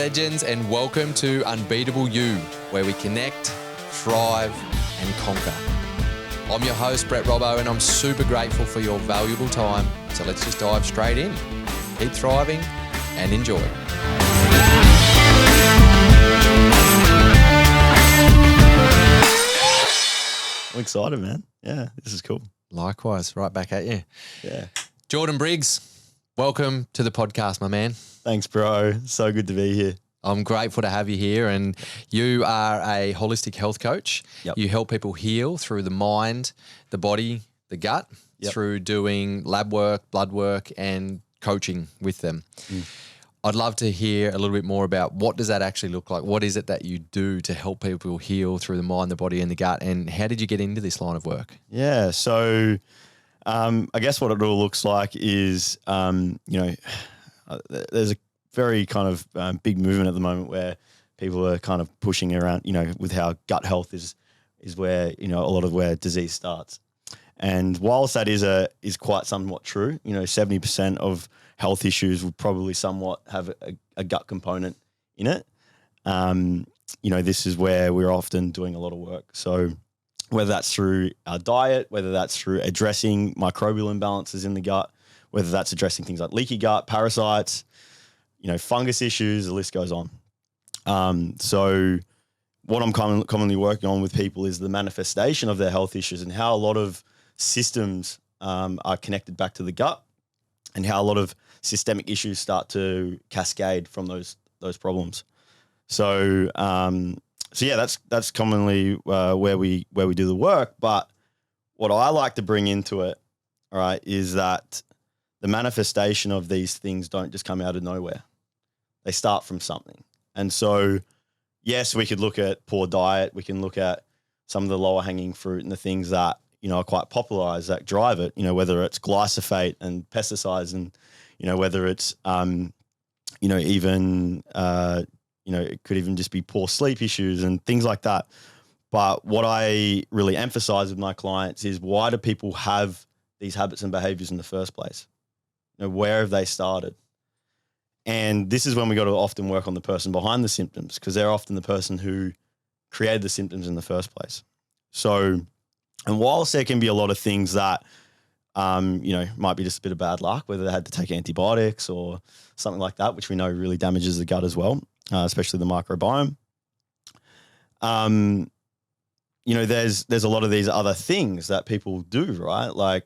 legends, and welcome to Unbeatable You, where we connect, thrive, and conquer. I'm your host, Brett Robbo, and I'm super grateful for your valuable time. So let's just dive straight in. Keep thriving and enjoy. I'm excited, man. Yeah, this is cool. Likewise, right back at you. Yeah. Jordan Briggs, welcome to the podcast, my man. Thanks, bro. So good to be here. I'm grateful to have you here, and you are a holistic health coach. Yep. You help people heal through the mind, the body, the gut, through doing lab work, blood work, and coaching with them. I'd love to hear a little bit more about what does that actually look like? What is it that you do to help people heal through the mind, the body, and the gut? And how did you get into this line of work? Yeah, so I guess what it all looks like is, there's a very kind of big movement at the moment where people are kind of pushing around, with how gut health is where, a lot of where disease starts. And whilst that is quite somewhat true, 70% of health issues would probably somewhat have a gut component in it. This is where we're often doing a lot of work. So whether that's through our diet, whether that's through addressing microbial imbalances in the gut, whether that's addressing things like leaky gut, parasites, fungus issues, the list goes on. So what I'm commonly working on with people is the manifestation of their health issues and how a lot of systems are connected back to the gut and how a lot of systemic issues start to cascade from those problems. So that's commonly where we do the work. But what I like to bring into it, all right, is that the manifestation of these things don't just come out of nowhere. They start from something. And so, yes, we could look at poor diet. We can look at some of the lower hanging fruit and the things that, are quite popularized that drive it, whether it's glyphosate and pesticides and, whether it's, it could even just be poor sleep issues and things like that. But what I really emphasize with my clients is, why do people have these habits and behaviors in the first place? Where have they started? And this is when we got to often work on the person behind the symptoms, because they're often the person who created the symptoms in the first place. So, and whilst there can be a lot of things that, might be just a bit of bad luck, whether they had to take antibiotics or something like that, which we know really damages the gut as well, especially the microbiome. There's a lot of these other things that people do, right? Like,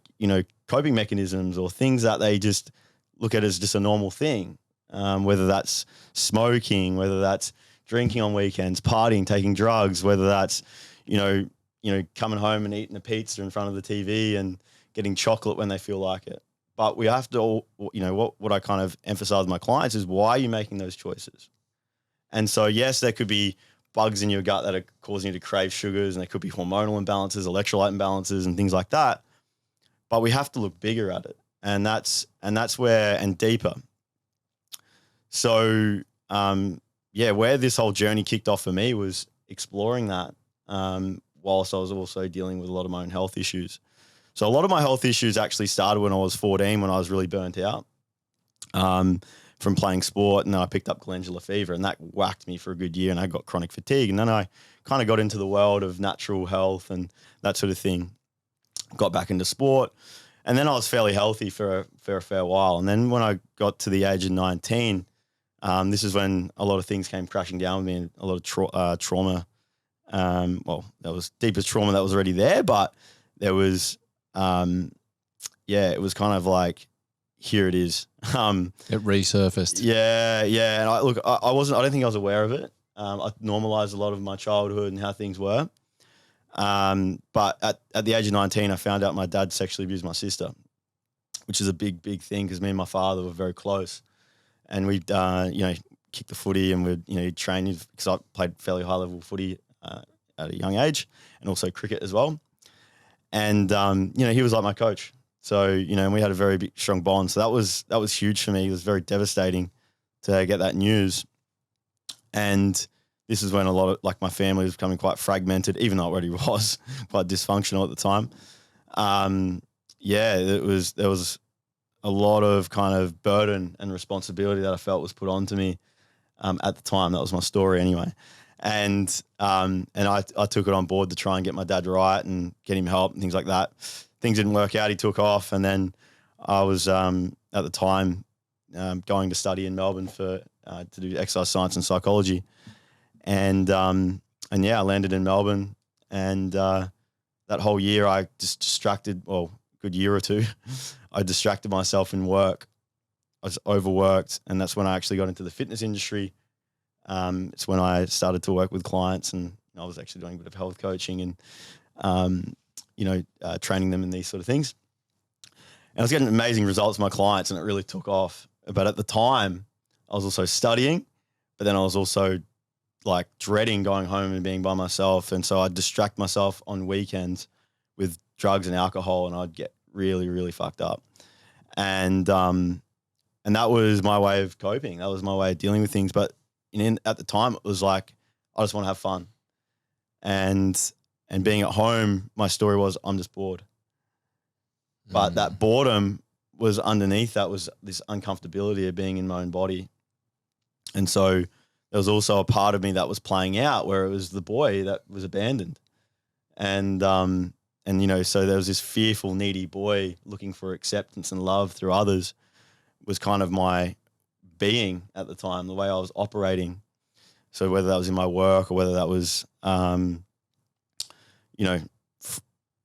coping mechanisms or things that they just look at as just a normal thing, whether that's smoking, whether that's drinking on weekends, partying, taking drugs, whether that's, coming home and eating a pizza in front of the TV and getting chocolate when they feel like it. But we have to, what I kind of emphasize with my clients is, why are you making those choices? And so, yes, there could be bugs in your gut that are causing you to crave sugars, and there could be hormonal imbalances, electrolyte imbalances, and things like that. But we have to look bigger at it. And that's where, and deeper. So, where this whole journey kicked off for me was exploring that, whilst I was also dealing with a lot of my own health issues. So a lot of my health issues actually started when I was 14, when I was really burnt out from playing sport, and then I picked up glandular fever, and that whacked me for a good year, and I got chronic fatigue. And then I kind of got into the world of natural health and that sort of thing, got back into sport, and then I was fairly healthy for a fair while. And then when I got to the age of 19, this is when a lot of things came crashing down with me, and a lot of trauma. That was deepest trauma that was already there, but there was, it was kind of like, here it is. It resurfaced. Yeah. And I don't think I was aware of it. I normalized a lot of my childhood and how things were. But at the age of 19, I found out my dad sexually abused my sister, which is a big, big thing, because me and my father were very close. And we'd, kick the footy, and we'd, train, because I played fairly high level footy at a young age, and also cricket as well. And, he was like my coach. So, and we had a very big, strong bond. So that was huge for me. It was very devastating to get that news. And this is when a lot of, like, my family was becoming quite fragmented, even though it already was quite dysfunctional at the time. There was a lot of kind of burden and responsibility that I felt was put onto me. at the time. That was my story anyway. And I took it on board to try and get my dad right and get him help and things like that. Things didn't work out. He took off, and then I was at the time going to study in Melbourne to do exercise science and psychology, and yeah, I landed in Melbourne, and that whole year I just distracted. Well, good year or two, I distracted myself in work. I was overworked, and that's when I actually got into the fitness industry. It's when I started to work with clients, and I was actually doing a bit of health coaching and, training them in these sort of things. And I was getting amazing results with my clients, and it really took off. But at the time, I was also studying, but then I was also like dreading going home and being by myself. And so I'd distract myself on weekends with drugs and alcohol, and I'd get really, really fucked up. And that was my way of coping. That was my way of dealing with things. But at the time, it was like, I just want to have fun. And being at home, my story was, I'm just bored. But that boredom was underneath, that was this uncomfortability of being in my own body. And so there was also a part of me that was playing out where it was the boy that was abandoned. And so there was this fearful, needy boy looking for acceptance and love through others was kind of my being at the time, the way I was operating. So whether that was in my work or whether that was,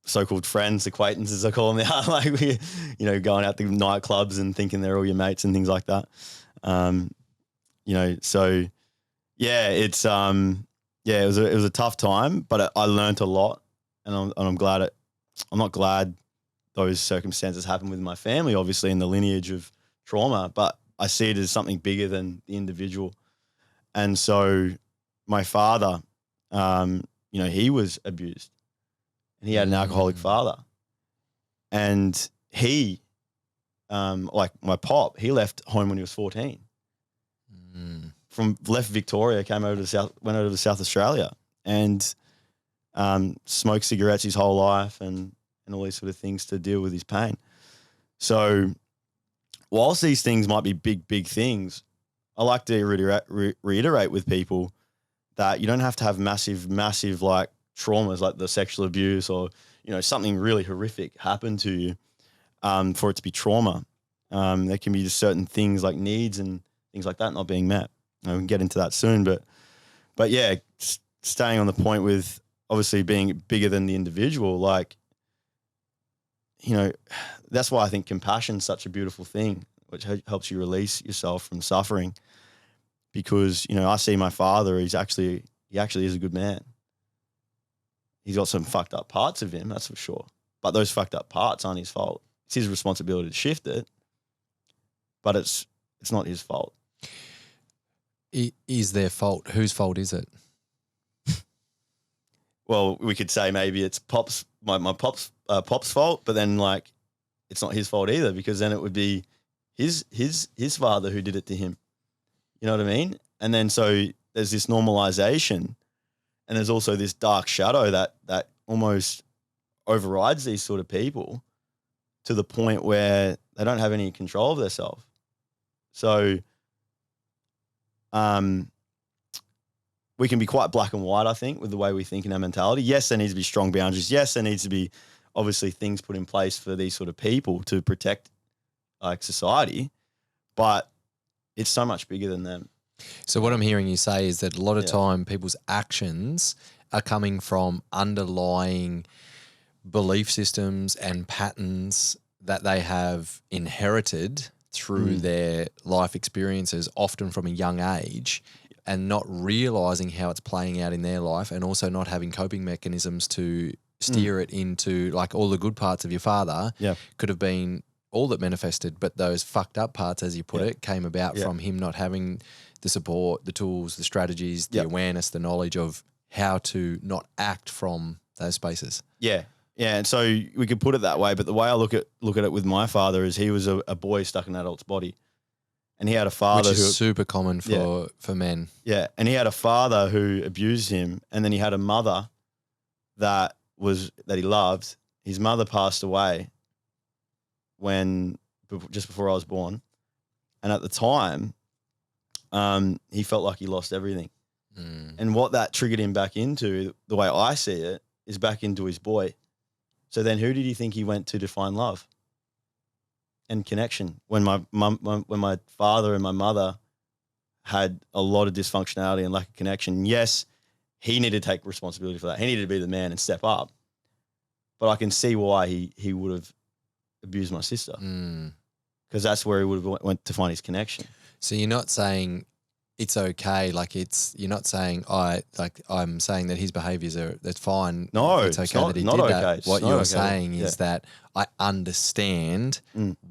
so-called friends, acquaintances, I call them now, like we, going out to nightclubs and thinking they're all your mates and things like that. So yeah, it was a tough time, but I learned a lot, and I'm glad I'm not glad those circumstances happened with my family, obviously in the lineage of trauma, but I see it as something bigger than the individual. And so my father, he was abused, and he had an alcoholic father, and he, like my pop, he left home when he was 14. Left Victoria, went over to South Australia, and smoked cigarettes his whole life and all these sort of things to deal with his pain. So whilst these things might be big things, I like to reiterate with people that you don't have to have massive like traumas like the sexual abuse or, something really horrific happen to you for it to be trauma. There can be just certain things like needs and things like that not being met. We can get into that soon, but yeah, staying on the point with obviously being bigger than the individual, like, that's why I think compassion is such a beautiful thing, which helps you release yourself from suffering. Because, I see my father, he actually is a good man. He's got some fucked up parts of him, that's for sure. But those fucked up parts aren't his fault. It's his responsibility to shift it, but it's not his fault. Is their fault? Whose fault is it? Well, we could say maybe it's Pop's, my Pop's fault, but then like it's not his fault either, because then it would be his father who did it to him. You know what I mean? And then so there's this normalization, and there's also this dark shadow that almost overrides these sort of people to the point where they don't have any control of themselves. So we can be quite black and white, I think, with the way we think in our mentality. Yes, there needs to be strong boundaries. Yes, there needs to be obviously things put in place for these sort of people to protect like society, but it's so much bigger than them. So what I'm hearing you say is that a lot of time people's actions are coming from underlying belief systems and patterns that they have inherited through their life experiences, often from a young age, and not realizing how it's playing out in their life, and also not having coping mechanisms to steer it into, like, all the good parts of your father could have been all that manifested, but those fucked up parts, as you put it, came about from him not having the support, the tools, the strategies, the awareness, the knowledge of how to not act from those spaces. Yeah. Yeah, and so we could put it that way, but the way I look at it with my father is he was a boy stuck in an adult's body, and he had a father which is super common for men. Yeah, and he had a father who abused him, and then he had a mother that he loved. His mother passed away just before I was born, and at the time, he felt like he lost everything. And what that triggered him back into, the way I see it, is back into his boy. So then who did he think he went to find love and connection? When my father and my mother had a lot of dysfunctionality and lack of connection, yes, he needed to take responsibility for that. He needed to be the man and step up. But I can see why he would have abused my sister, because that's where he would have went to find his connection. So you're not saying it's okay, you're not saying I'm saying that his behaviours that's fine. No, it's okay that he did that. What you're saying is that I understand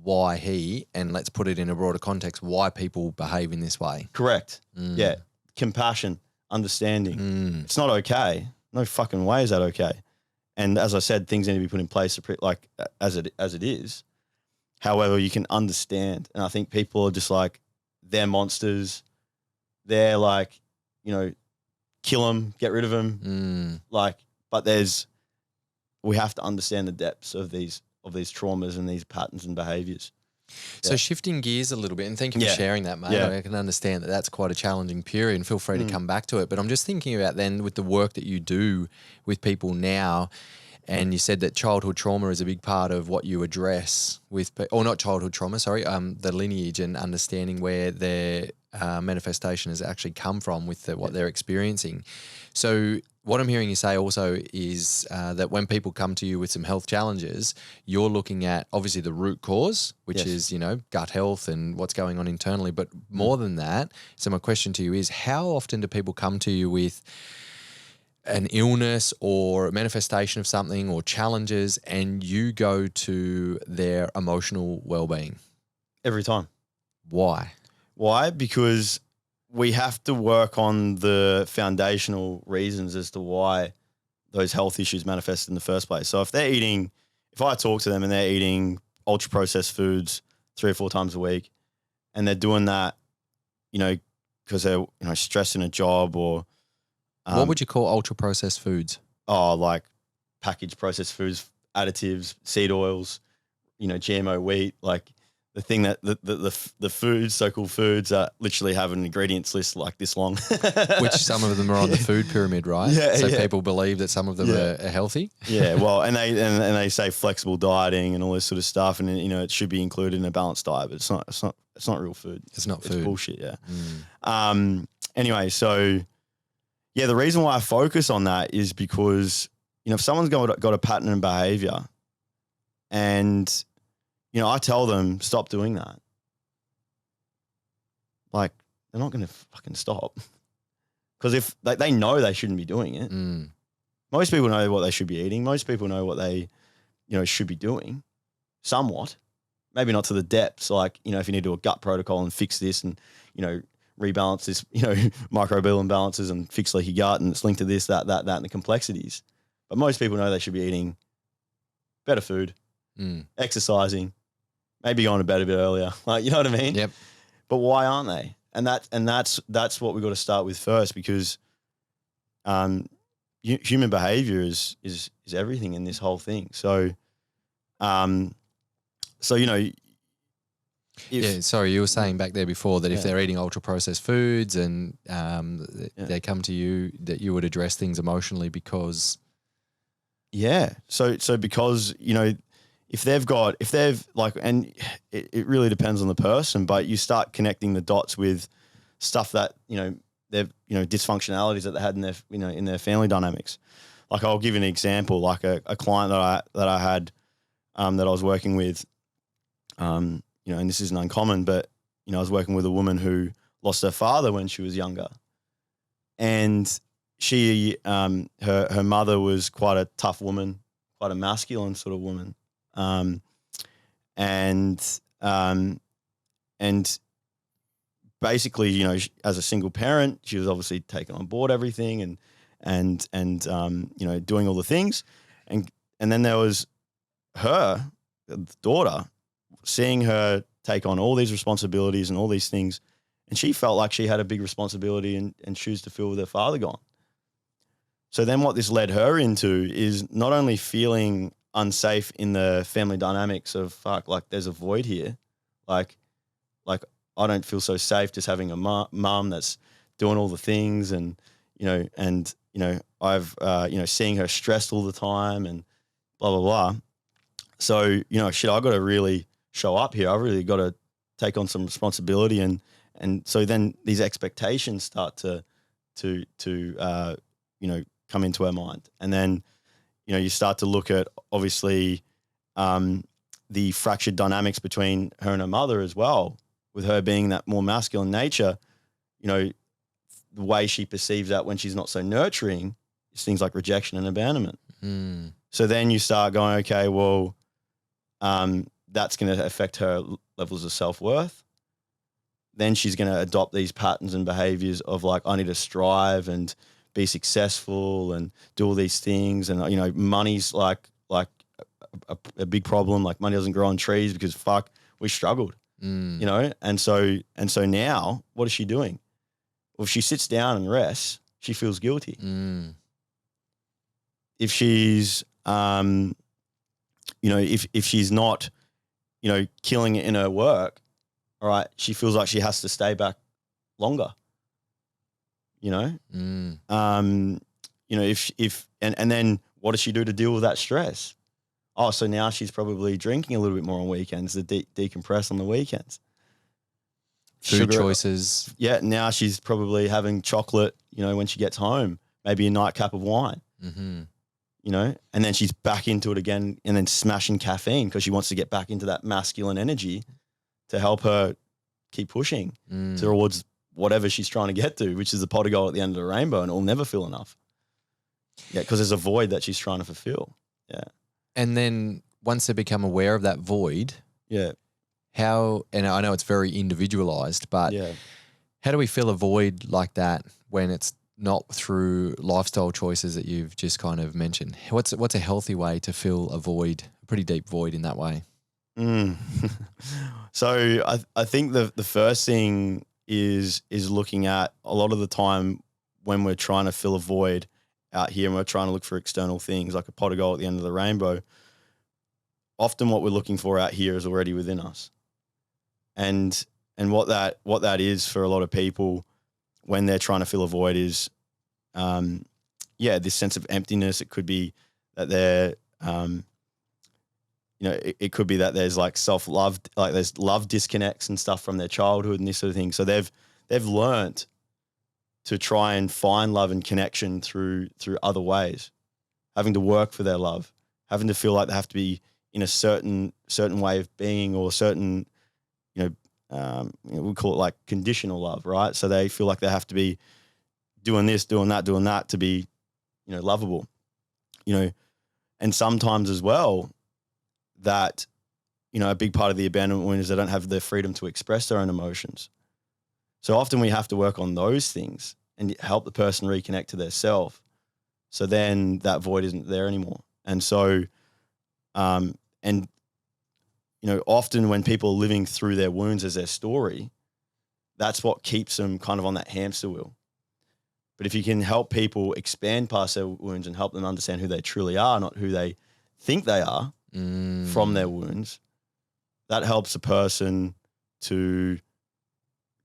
why and let's put it in a broader context, why people behave in this way. Correct. Yeah. Compassion, understanding. It's not okay. No fucking way is that okay. And as I said, things need to be put in place as it is. However, you can understand. And I think people are just like, they're monsters. They're like, kill them, get rid of them. But we have to understand the depths of these traumas and these patterns and behaviors. So shifting gears a little bit, and thank you for sharing that, mate. I can understand that that's quite a challenging period, and feel free to come back to it. But I'm just thinking about then with the work that you do with people now, and you said that childhood trauma is a big part of what you address with, or not childhood trauma, sorry, the lineage and understanding where their manifestation has actually come from with what they're experiencing. So what I'm hearing you say also is that when people come to you with some health challenges, you're looking at obviously the root cause, which is, gut health and what's going on internally. But more than that, so my question to you is, how often do people come to you with an illness or a manifestation of something or challenges, and you go to their emotional well-being? Every time. Why? Because we have to work on the foundational reasons as to why those health issues manifest in the first place. So if I talk to them and they're eating ultra processed foods 3 or 4 times a week, and they're doing that, because they're, stressed in a job or, what would you call ultra processed foods? Oh, like packaged processed foods, additives, seed oils, GMO wheat, like the thing that the foods, so-called foods, literally have an ingredients list like this long. Which some of them are on the food pyramid, right? So people believe that some of them are healthy. Yeah, well, and they say flexible dieting and all this sort of stuff, and it should be included in a balanced diet, but it's not real food. It's not food. It's bullshit. Yeah. Anyway, so. Yeah, the reason why I focus on that is because, if someone's got a pattern in behavior and, I tell them, stop doing that. Like, they're not going to fucking stop. Because if they know they shouldn't be doing it. Most people know what they should be eating. Most people know what they, should be doing somewhat. Maybe not to the depths. Like, if you need to do a gut protocol and fix this and, rebalance this, microbial imbalances and fix leaky gut, and it's linked to this, that, and the complexities. But most people know they should be eating better food, exercising, maybe going to bed a bit earlier. Like, you know what I mean? Yep. But why aren't they? And that's what we've got to start with first, because human behavior is everything in this whole thing. So, sorry, you were saying back there before that if they're eating ultra processed foods and they come to you, that you would address things emotionally because. Yeah. So because, if they've like, and it really depends on the person, but you start connecting the dots with stuff that, they've, dysfunctionalities that they had in their, in their family dynamics. Like, I'll give you an example, like a client that I had, that I was working with, and this isn't uncommon, but, I was working with a woman who lost her father when she was younger. And she, her mother was quite a tough woman, quite a masculine sort of woman. And basically, as a single parent, she was obviously taking on board everything and doing all the things. And then there was her daughter, seeing her take on all these responsibilities and all these things, and she felt like she had a big responsibility and shoes to fill with her father gone. So then what this led her into is not only feeling unsafe in the family dynamics of, fuck, like there's a void here. Like I don't feel so safe just having a mum that's doing all the things, and I've seeing her stressed all the time and blah blah blah. So I got to really show up here. I really got to take on some responsibility, and so then these expectations start to come into our mind, and then you start to look at obviously the fractured dynamics between her and her mother as well, with her being that more masculine nature. The way she perceives that when she's not so nurturing is things like rejection and abandonment. So then you start going, okay, well, that's going to affect her levels of self-worth. Then she's going to adopt these patterns and behaviors of like, I need to strive and be successful and do all these things. And, money's like a big problem. Like money doesn't grow on trees because we struggled, And so now what is she doing? Well, if she sits down and rests, she feels guilty. If she's, if she's not, killing it in her work, all right, she feels like she has to stay back longer. If and then what does she do to deal with that stress? Oh, so now she's probably drinking a little bit more on weekends to decompress on the weekends. Food choices. Yeah, now she's probably having chocolate, when she gets home, maybe a nightcap of wine. And then she's back into it again, and then smashing caffeine because she wants to get back into that masculine energy to help her keep pushing towards whatever she's trying to get to, which is the pot of gold at the end of the rainbow, and it'll never feel enough. Yeah, because there's a void that she's trying to fulfill. Yeah. And then once they become aware of that void, and I know it's very individualized, but how do we fill a void like that when it's not through lifestyle choices that you've just kind of mentioned? What's a healthy way to fill a void, a pretty deep void in that way? So I think the first thing is looking at, a lot of the time when we're trying to fill a void out here and we're trying to look for external things like a pot of gold at the end of the rainbow, often what we're looking for out here is already within us. And what that is for a lot of people when they're trying to fill a void is, this sense of emptiness. It could be that they're, it could be that there's like self-love, like there's love disconnects and stuff from their childhood and this sort of thing. So they've learnt to try and find love and connection through other ways, having to work for their love, having to feel like they have to be in a certain way of being, or certain, we call it like conditional love, right? So they feel like they have to be doing this, doing that to be, lovable, and sometimes as well that, a big part of the abandonment wound is they don't have the freedom to express their own emotions. So often we have to work on those things and help the person reconnect to their self. So then that void isn't there anymore. And so, often when people are living through their wounds as their story, that's what keeps them kind of on that hamster wheel. But if you can help people expand past their wounds and help them understand who they truly are, not who they think they are from their wounds, that helps a person to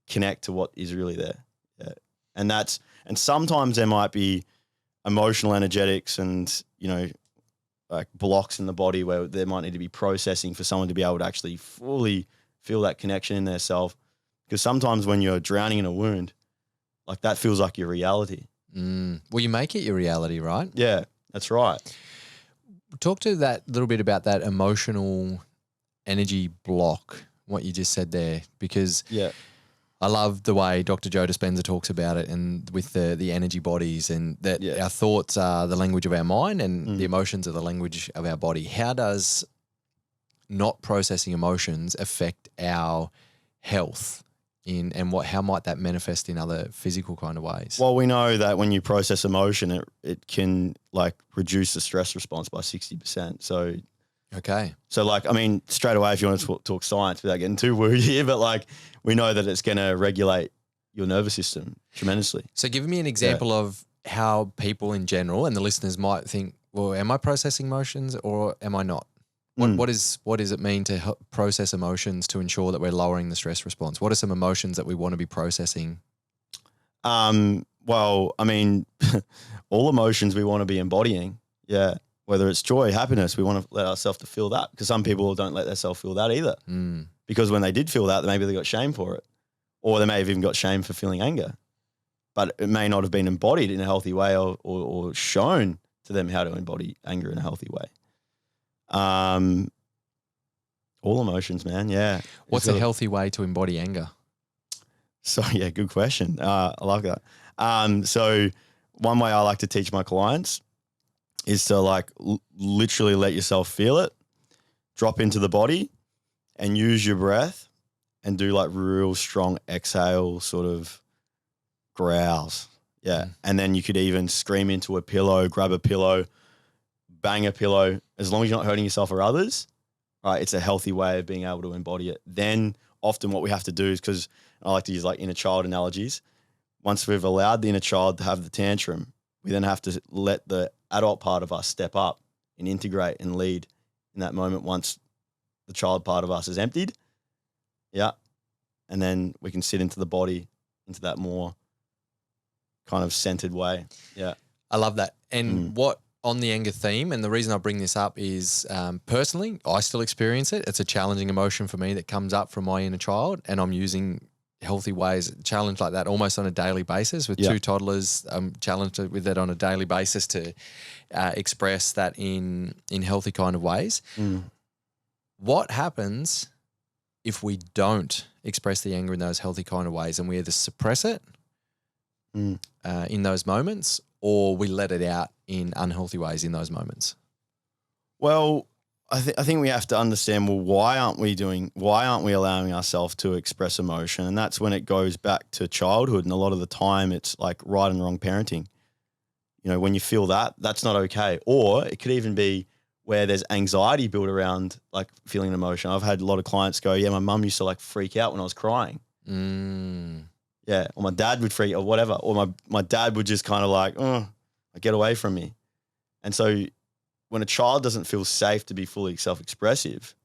connect to what is really there. Yeah. And sometimes there might be emotional energetics and, like blocks in the body where there might need to be processing for someone to be able to actually fully feel that connection in their self. Because sometimes when you're drowning in a wound, like that feels like your reality. Well, you make it your reality, right? Yeah, that's right. Talk to that little bit about that emotional energy block, what you just said there, because I love the way Dr. Joe Dispenza talks about it, and with the energy bodies, and that our thoughts are the language of our mind and the emotions are the language of our body. How does not processing emotions affect our health how might that manifest in other physical kind of ways? Well, we know that when you process emotion, it can like reduce the stress response by 60%. So okay. So like, I mean, straight away, if you want to talk science without getting too woo here, but like we know that it's going to regulate your nervous system tremendously. So give me an example of how people in general and the listeners might think, well, am I processing emotions or am I not? What does it mean to process emotions to ensure that we're lowering the stress response? What are some emotions that we want to be processing? Well, I mean, all emotions we want to be embodying. Yeah. Whether it's joy, happiness, we want to let ourselves to feel that, because some people don't let themselves feel that either. Because when they did feel that, maybe they got shame for it, or they may have even got shame for feeling anger, but it may not have been embodied in a healthy way or shown to them how to embody anger in a healthy way. All emotions, man. Yeah. What's a healthy way to embody anger? So yeah, good question. I like that. So one way I like to teach my clients is to like literally let yourself feel it, drop into the body and use your breath and do like real strong exhale sort of growls. Yeah. And then you could even scream into a pillow, grab a pillow, bang a pillow, as long as you're not hurting yourself or others, right? It's a healthy way of being able to embody it. Then often what we have to do is, because I like to use like inner child analogies, once we've allowed the inner child to have the tantrum, we then have to let the adult part of us step up and integrate and lead in that moment once the child part of us is emptied. Yeah. And then we can sit into the body, into that more kind of centered way. Yeah. I love that. And what on the anger theme, and the reason I bring this up is personally, I still experience it. It's a challenging emotion for me that comes up from my inner child, and I'm using healthy ways, challenge like that almost on a daily basis with two toddlers. I'm challenged with it on a daily basis to express that in healthy kind of ways. What happens if we don't express the anger in those healthy kind of ways, and we either suppress it in those moments, or we let it out in unhealthy ways in those moments? Well, I think we have to understand, well, why aren't we allowing ourselves to express emotion? And that's when it goes back to childhood. And a lot of the time it's like right and wrong parenting. You know, when you feel that, that's not okay. Or it could even be where there's anxiety built around like feeling an emotion. I've had a lot of clients go, yeah, my mum used to like freak out when I was crying. Yeah. Or my dad would freak or whatever. Or my dad would just kind of like, get away from me. And so when a child doesn't feel safe to be fully self-expressive,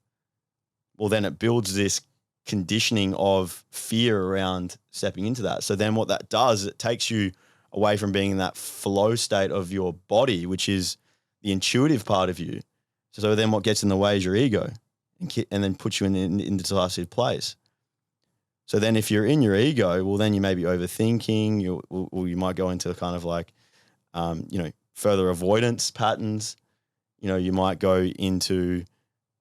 well, then it builds this conditioning of fear around stepping into that. So then what that does, it takes you away from being in that flow state of your body, which is the intuitive part of you. So then what gets in the way is your ego and then puts you in an indecisive place. So then if you're in your ego, well, then you may be overthinking, you might go into kind of like, further avoidance patterns. You might go into,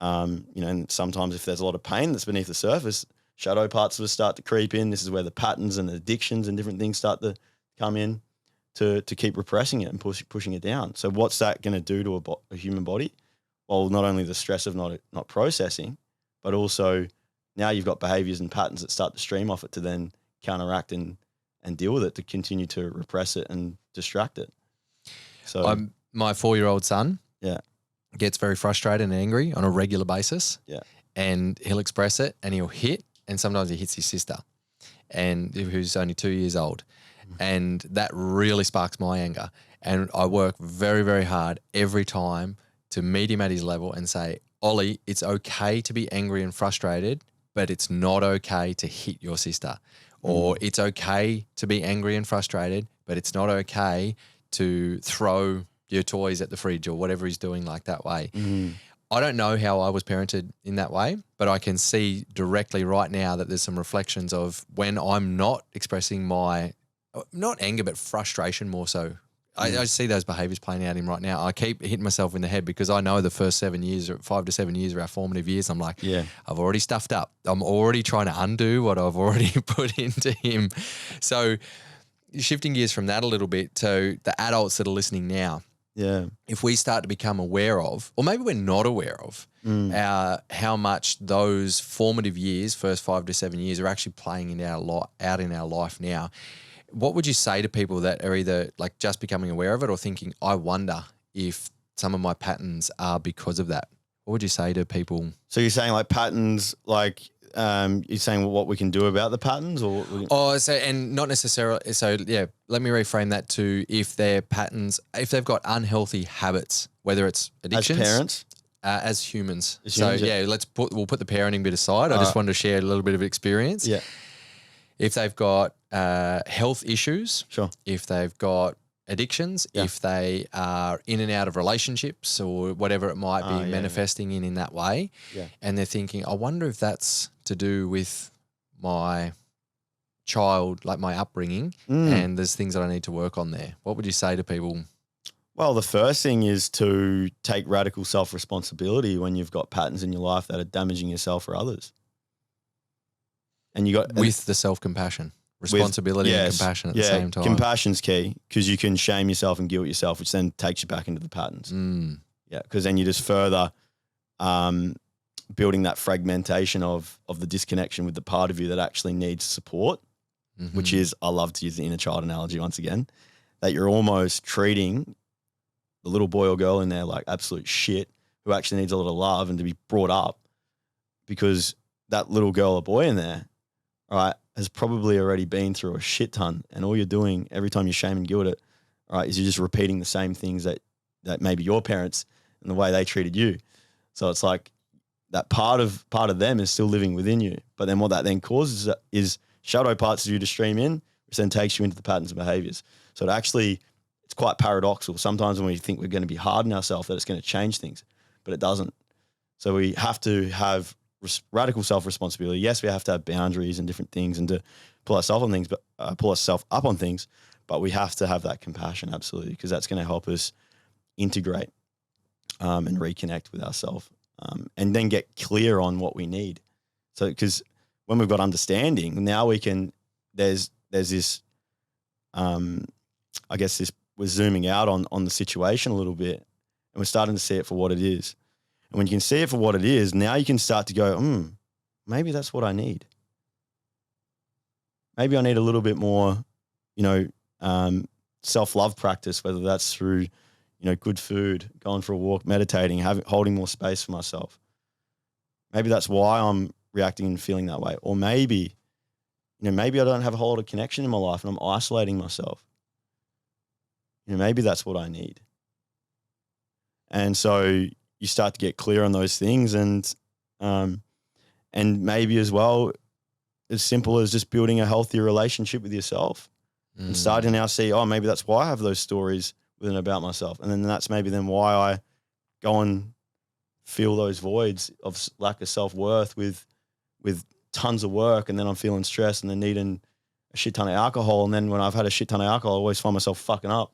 and sometimes if there's a lot of pain that's beneath the surface, shadow parts of us start to creep in. This is where the patterns and the addictions and different things start to come in to keep repressing it and pushing it down. So what's that going to do to a human body? Well, not only the stress of not processing, but also now you've got behaviors and patterns that start to stream off it to then counteract and deal with it, to continue to repress it and distract it. So my 4-year-old son gets very frustrated and angry on a regular basis. Yeah. And he'll express it and he'll hit, and sometimes he hits his sister, and who's only 2 years old. And that really sparks my anger. And I work very, very hard every time to meet him at his level and say, Ollie, it's okay to be angry and frustrated, but it's not okay to hit your sister. Or it's okay to be angry and frustrated, but it's not okay to throw your toys at the fridge or whatever he's doing like that way. I don't know how I was parented in that way, but I can see directly right now that there's some reflections of when I'm not expressing my, not anger, but frustration more so. I see those behaviors playing out in him right now. I keep hitting myself in the head because I know the first 7 years or 5 to 7 years are our formative years. I'm like, I've already stuffed up. I'm already trying to undo what I've already put into him. So shifting gears from that a little bit to the adults that are listening now. Yeah. If we start to become aware of, or maybe we're not aware of, how much those formative years, first 5 to 7 years, are actually playing out in our life now. What would you say to people that are either like just becoming aware of it or thinking, I wonder if some of my patterns are because of that? What would you say to people? So you're saying like patterns, like you're saying what we can do about the patterns, or and not necessarily. So yeah, let me reframe that to if they're patterns, if they've got unhealthy habits, whether it's addictions, as parents. As humans. As humans, so we'll put the parenting bit aside. I just wanted to share a little bit of experience. Yeah. If they've got health issues, Sure. if they've got addictions, if they are in and out of relationships or whatever it might be manifesting in that way, and they're thinking, I wonder if that's to do with my child, like my upbringing, and there's things that I need to work on there. What would you say to people? Well, the first thing is to take radical self-responsibility when you've got patterns in your life that are damaging yourself or others. And you got with the self-compassion, responsibility and compassion at the same time. Compassion's key because you can shame yourself and guilt yourself, which then takes you back into the patterns. Yeah, because then you just further building that fragmentation of the disconnection with the part of you that actually needs support, which is, I love to use the inner child analogy once again, that you're almost treating the little boy or girl in there like absolute shit who actually needs a lot of love and to be brought up, because that little girl or boy in there, right, has probably already been through a shit ton, and all you're doing every time you shame and guilt it, right, is you're just repeating the same things that maybe your parents and the way they treated you. So it's like that part of them is still living within you. But then what that then causes is shadow parts of you to stream in, which then takes you into the patterns and behaviors. So it's quite paradoxical. Sometimes when we think we're going to be hard on ourselves, that it's going to change things, but it doesn't. So we have to have radical self-responsibility. Yes, we have to have boundaries and different things and to pull ourselves on things, but pull ourselves up on things. But we have to have that compassion, absolutely, because that's going to help us integrate and reconnect with ourselves, and then get clear on what we need. So, because when we've got understanding, now we can. There's this. I guess we're zooming out on the situation a little bit, and we're starting to see it for what it is. And when you can see it for what it is, now you can start to go, maybe that's what I need. Maybe I need a little bit more, self-love practice, whether that's through, good food, going for a walk, meditating, holding more space for myself. Maybe that's why I'm reacting and feeling that way. Or maybe I don't have a whole lot of connection in my life and I'm isolating myself. Maybe that's what I need. And so you start to get clear on those things, and maybe as well, as simple as just building a healthier relationship with yourself and starting to now see, maybe that's why I have those stories within about myself. And then that's maybe then why I go and feel those voids of lack of self-worth with tons of work, and then I'm feeling stressed and then needing a shit ton of alcohol. And then when I've had a shit ton of alcohol, I always find myself fucking up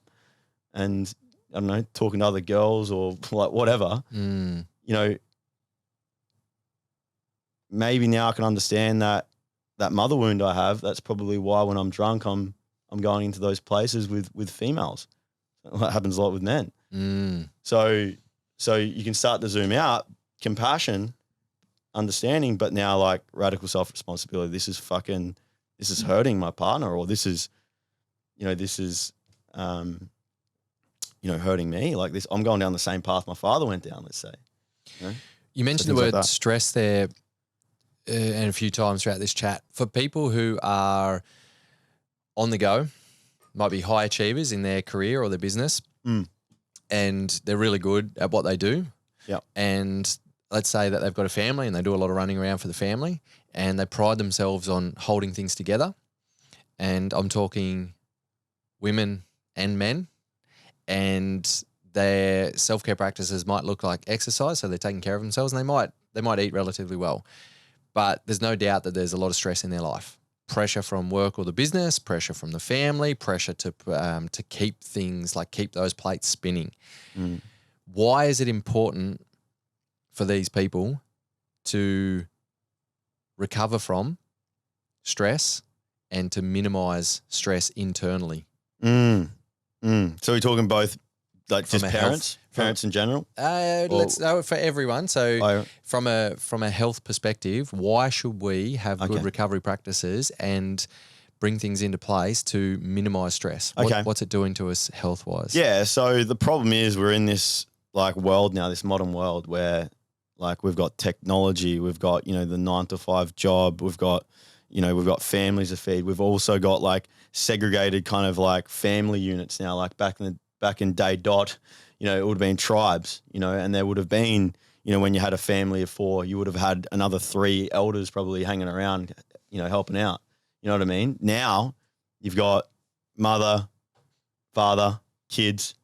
and, I don't know, talking to other girls or like whatever, maybe now I can understand that mother wound I have. That's probably why when I'm drunk, I'm going into those places with females. That happens a lot with men. So you can start to zoom out, compassion, understanding, but now like radical self-responsibility. This is hurting my partner, or this is hurting me. Like this, I'm going down the same path my father went down, let's say. You mentioned the word stress there and a few times throughout this chat. For people who are on the go, might be high achievers in their career or their business, and they're really good at what they do. Yeah. And let's say that they've got a family and they do a lot of running around for the family, and they pride themselves on holding things together. And I'm talking women and men, and their self-care practices might look like exercise. So they're taking care of themselves, and they might eat relatively well, but there's no doubt that there's a lot of stress in their life. Pressure from work or the business, pressure from the family, pressure to keep those plates spinning. Why is it important for these people to recover from stress and to minimize stress internally? So we're talking both, like just parents in general? Let's know for everyone. So from a health perspective, why should we have good recovery practices and bring things into place to minimize stress? What's it doing to us health-wise? Yeah, so the problem is we're in this like world now, this modern world where like we've got technology, we've got, the 9-to-5 job, we've got families to feed. We've also got like segregated kind of like family units now, like back in day dot, it would have been tribes, and there would have been, when you had a family of 4, you would have had another 3 elders probably hanging around, helping out. You know what I mean? Now you've got mother, father, kids,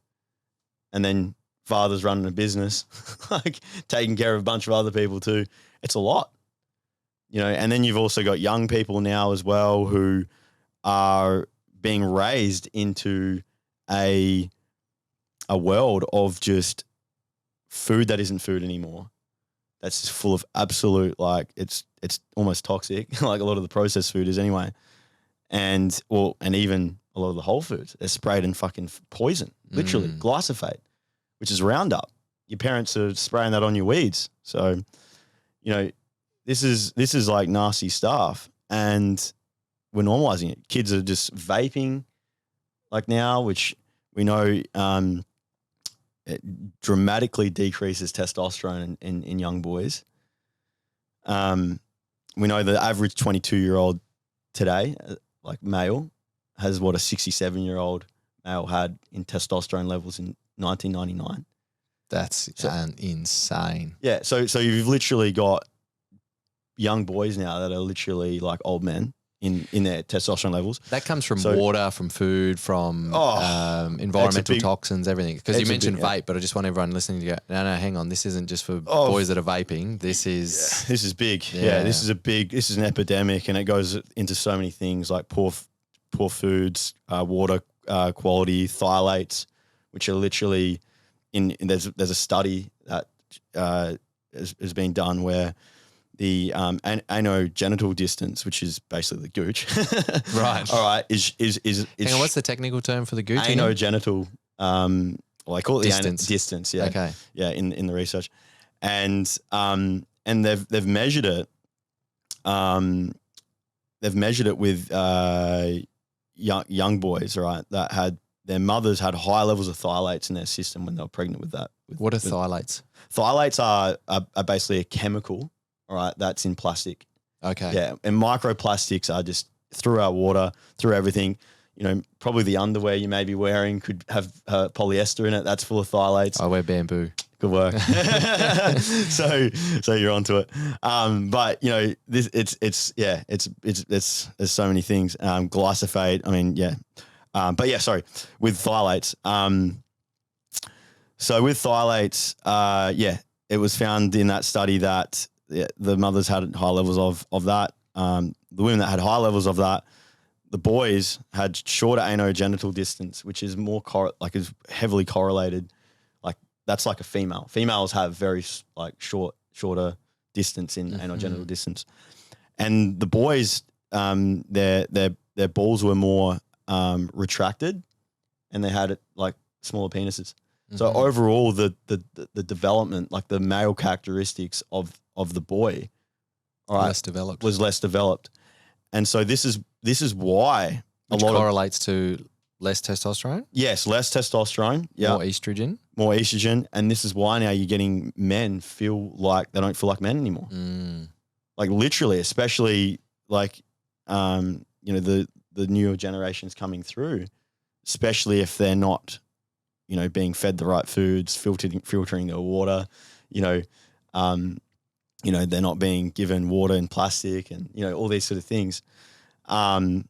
and then father's running a business, like taking care of a bunch of other people too. It's a lot, and then you've also got young people now as well who are being raised into a world of just food that isn't food anymore. That's just full of absolute, like, it's almost toxic, like a lot of the processed food is anyway. And even a lot of the whole foods, they're sprayed in fucking poison, literally glyphosate, which is Roundup. Your parents are spraying that on your weeds. So, this is like nasty stuff, and we're normalizing it. Kids are just vaping like now, which we know it dramatically decreases testosterone in young boys. We know the average 22-year-old today, like male, has what a 67-year-old male had in testosterone levels in 1999. That's insane. Yeah, so you've literally got young boys now that are literally like old men in their testosterone levels. That comes from water, from food, from environmental toxins, everything. Because you mentioned vape, but I just want everyone listening to go, no, hang on. This isn't just for boys that are vaping. This is... This is big. Yeah, this is an epidemic, and it goes into so many things like poor foods, water quality, phthalates, which are literally there's a study that has been done where the anogenital distance, which is basically the gooch, right? All right, is hang on, what's the technical term for the gooch? Anogenital, well, I call it distance. The distance. Yeah, okay, yeah, in the research, and they've measured it. They've measured it with young boys, right? That had their mothers had high levels of phthalates in their system when they were pregnant with that. What are phthalates? Phthalates are basically a chemical, all right, that's in plastic. Okay. Yeah, and microplastics are just through our water, through everything. Probably the underwear you may be wearing could have polyester in it. That's full of phthalates. I wear bamboo. Good work. So you're onto it. But this it's there's so many things. Glyphosate. I mean, yeah. But yeah, sorry. With phthalates. So with phthalates, it was found in that study that the mothers had high levels of that. The women that had high levels of that, the boys had shorter anogenital distance, which is more is heavily correlated. Like that's like a female. Females have very shorter distance in anogenital distance, and the boys, their balls were more retracted, and they had like smaller penises. So overall, the development, like the male characteristics of the boy, was less developed, and so this is why which correlates to less testosterone. Yes, less testosterone. Yeah, more estrogen, and this is why now you're getting men feel like they don't feel like men anymore. Like literally, especially like the newer generations coming through, especially if they're not, being fed the right foods, filtering their water, they're not being given water in plastic and, all these sort of things. So,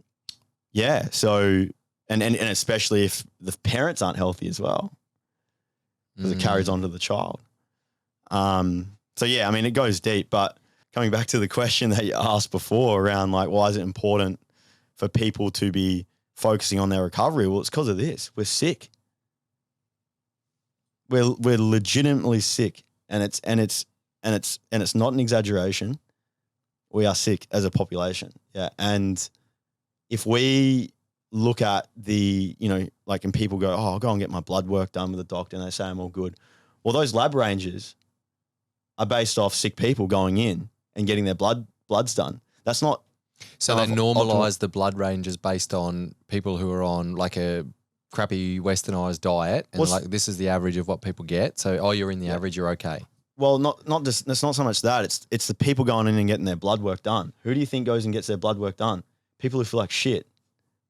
and especially if the parents aren't healthy as well, because it carries on to the child. So yeah, I mean, it goes deep, but coming back to the question that you asked before around like, why is it important for people to be focusing on their recovery? Well, it's because of this. We're sick. We're legitimately sick, and it's not an exaggeration. We are sick as a population. Yeah. And if we look at and people go, oh, I'll go and get my blood work done with a doctor, and they say I'm all good. Well, those lab ranges are based off sick people going in and getting their bloods done. That's not. So they normalise the blood ranges based on people who are on like a crappy westernized diet, and this is the average of what people get. So, you're in the average, you're okay. Well, not just, it's not so much that, it's the people going in and getting their blood work done. Who do you think goes and gets their blood work done? People who feel like shit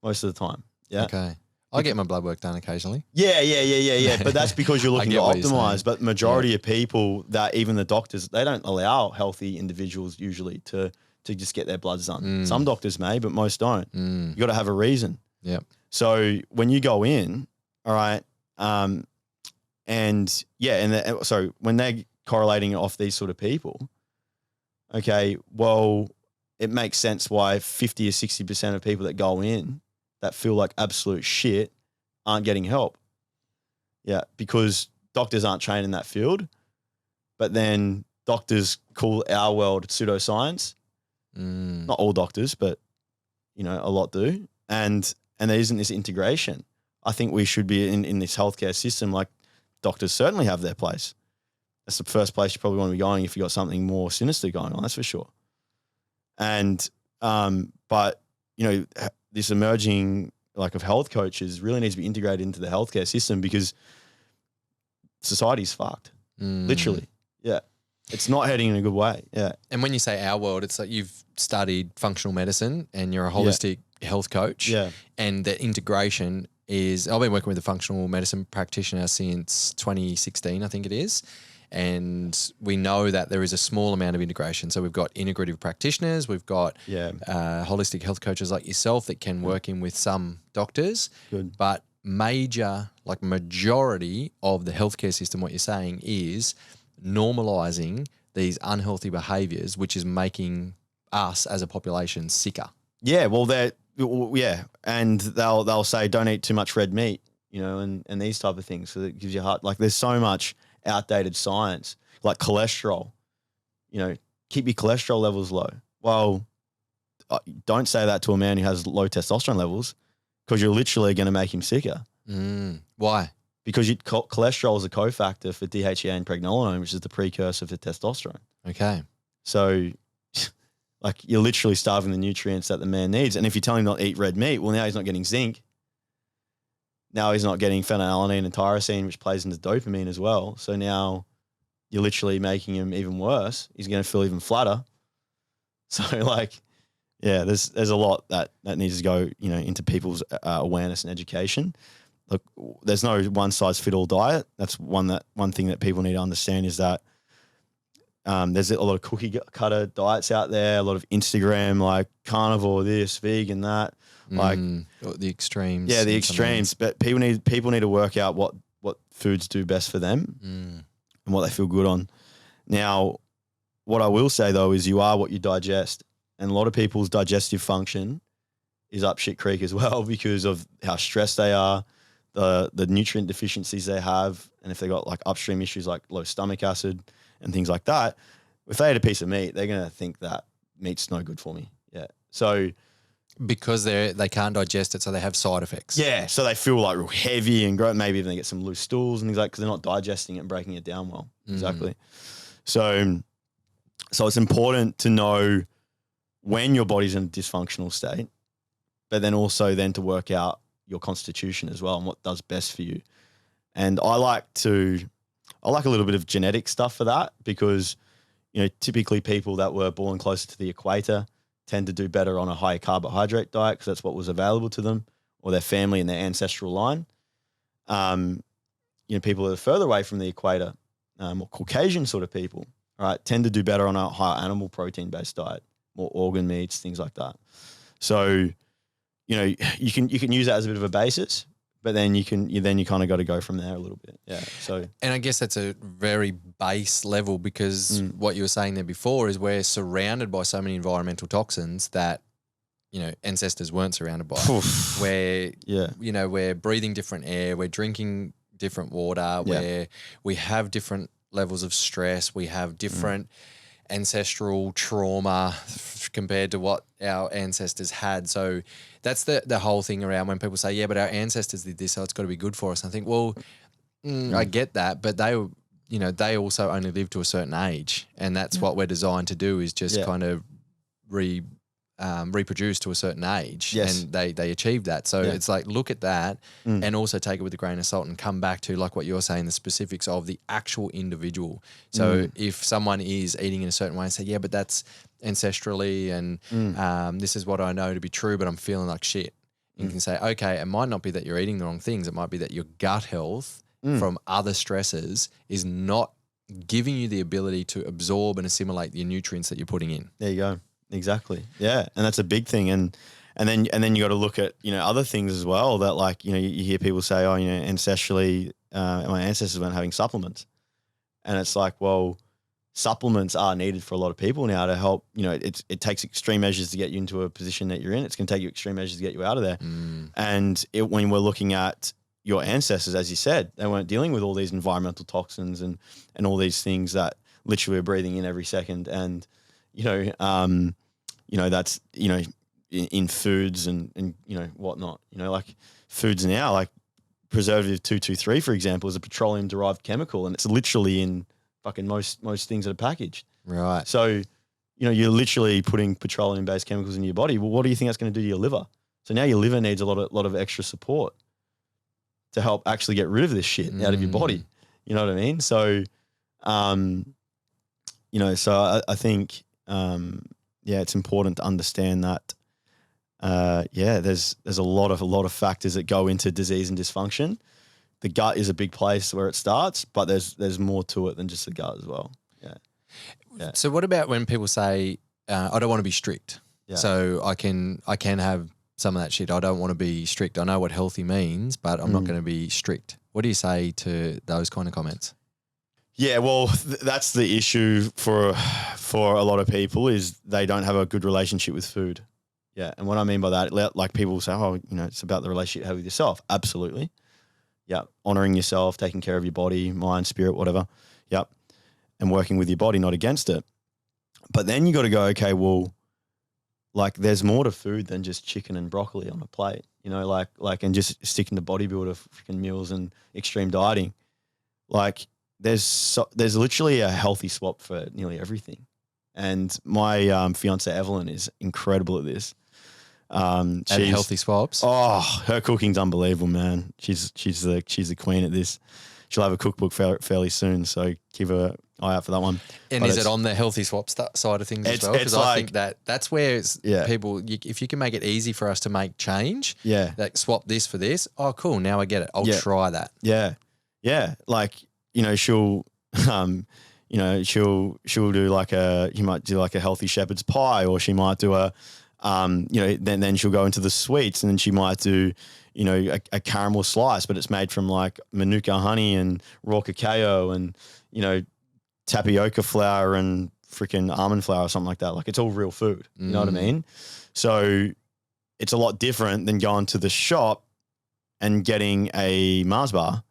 most of the time. Yeah. Okay. I get my blood work done occasionally. Yeah. But that's because you're looking to get what you're optimize. saying. But majority of people that even the doctors, they don't allow healthy individuals usually to just get their bloods done. Some doctors may, but most don't. You got to have a reason. Yep. So when you go in, all right, so when they're correlating off these sort of people, okay, well, it makes sense why 50 or 60% of people that go in that feel like absolute shit aren't getting help. Yeah, because doctors aren't trained in that field, but then doctors call our world pseudoscience. Not all doctors, but a lot do. And there isn't this integration. I think we should be in this healthcare system, like doctors certainly have their place. That's the first place you probably want to be going if you got something more sinister going on, that's for sure. And, but this emerging of health coaches really needs to be integrated into the healthcare system because society's fucked, literally. Yeah. It's not heading in a good way. Yeah. And when you say our world, it's like you've studied functional medicine and you're a holistic health coach. Yeah. And the integration is, I've been working with a functional medicine practitioner since 2016, I think it is. And we know that there is a small amount of integration. So we've got integrative practitioners, we've got holistic health coaches like yourself that can work in with some doctors. Good. But majority of the healthcare system, what you're saying is normalizing these unhealthy behaviors, which is making us as a population sicker. Yeah, well, and they'll say don't eat too much red meat, and these type of things. So that gives you heart. There's so much outdated science, like cholesterol. Keep your cholesterol levels low. Well, don't say that to a man who has low testosterone levels, because you're literally going to make him sicker. Why? Because cholesterol is a cofactor for DHEA and pregnenolone, which is the precursor for testosterone. Okay. So, you're literally starving the nutrients that the man needs. And if you tell him not to eat red meat, well, now he's not getting zinc. Now he's not getting phenylalanine and tyrosine, which plays into dopamine as well. So now you're literally making him even worse. He's going to feel even flatter. So, there's a lot that needs to go, into people's awareness and education. Look, there's no one size fit all diet. That's one thing that people need to understand is that there's a lot of cookie cutter diets out there, a lot of Instagram, carnivore this, vegan that, the extremes. Yeah, the extremes. But people need to work out what foods do best for them and what they feel good on. Now, what I will say though is you are what you digest, and a lot of people's digestive function is up shit creek as well because of how stressed they are, the nutrient deficiencies they have, and if they got upstream issues like low stomach acid and things like that, if they ate a piece of meat, they're going to think that meat's no good for me. Yeah. So because they can't digest it, so they have side effects. Yeah. So they feel real heavy and maybe even they get some loose stools and things because they're not digesting it and breaking it down well. Exactly. So it's important to know when your body's in a dysfunctional state, but then also to work out your constitution as well and what does best for you. And I like a little bit of genetic stuff for that because, typically people that were born closer to the equator tend to do better on a high carbohydrate diet because that's what was available to them or their family and their ancestral line. People that are further away from the equator, more Caucasian sort of people, right, tend to do better on a higher animal protein based diet, more organ meats, things like that. So, you can use that as a bit of a basis, but then you kind of got to go from there a little bit. Yeah. So, and I guess that's a very base level because what you were saying there before is we're surrounded by so many environmental toxins that, ancestors weren't surrounded by. We're breathing different air, we're drinking different water, where we have different levels of stress, we have different ancestral trauma compared to what our ancestors had. So that's the whole thing around when people say, yeah, but our ancestors did this, so it's got to be good for us. I think, well, I get that, but they also only live to a certain age, and that's what we're designed to do is just kind of reproduce to a certain age, and they achieve that. So it's look at that and also take it with a grain of salt and come back to what you're saying, the specifics of the actual individual. So if someone is eating in a certain way and say, yeah, but that's ancestrally and this is what I know to be true, but I'm feeling like shit. You can say, okay, it might not be that you're eating the wrong things. It might be that your gut health from other stresses is not giving you the ability to absorb and assimilate the nutrients that you're putting in. There you go. Exactly. Yeah. And that's a big thing. And then you got to look at, other things as well that, like, you hear people say, oh, ancestrally, my ancestors weren't having supplements. And it's like, well, supplements are needed for a lot of people now to help, it takes extreme measures to get you into a position that you're in. It's going to take you extreme measures to get you out of there. And when we're looking at your ancestors, as you said, they weren't dealing with all these environmental toxins and all these things that literally are breathing in every second. And, that's, in foods and whatnot, like foods now, like preservative 223, for example, is a petroleum derived chemical, and it's literally in fucking most things that are packaged. Right. So, you're literally putting petroleum based chemicals in your body. Well, what do you think that's going to do to your liver? So now your liver needs a lot of extra support to help actually get rid of this shit out of your body. You know what I mean? So, so I think, it's important to understand that, there's a lot of factors that go into disease and dysfunction. The gut is a big place where it starts, but there's more to it than just the gut as well. Yeah. So what about when people say, I don't want to be strict. Yeah. So I can have some of that shit. I don't want to be strict. I know what healthy means, but I'm not going to be strict. What do you say to those kind of comments? Yeah, well, that's the issue for a lot of people, is they don't have a good relationship with food. Yeah, and what I mean by that, like people say, oh, it's about the relationship you have with yourself. Absolutely. Yeah, honoring yourself, taking care of your body, mind, spirit, whatever. Yep, and working with your body, not against it. But then you got to go, okay, well, like there's more to food than just chicken and broccoli on a plate, like and just sticking to bodybuilder freaking meals and extreme dieting. Like there's literally a healthy swap for nearly everything. And my fiance Evelyn is incredible at this. At healthy swaps. Oh, her cooking's unbelievable, man. She's the queen at this. She'll have a cookbook fairly soon, so keep an eye out for that one. And is it on the healthy swap side of things as well? Because I think that's where people, if you can make it easy for us to make change, like swap this for this. Oh, cool. Now I get it. I'll try that. Yeah, yeah. Like she'll she'll do you might do like a healthy shepherd's pie, or she might do a then she'll go into the sweets, and then she might do a caramel slice, but it's made from like manuka honey and raw cacao and tapioca flour and freaking almond flour or something like that. Like it's all real food. You know what I mean? So it's a lot different than going to the shop and getting a Mars bar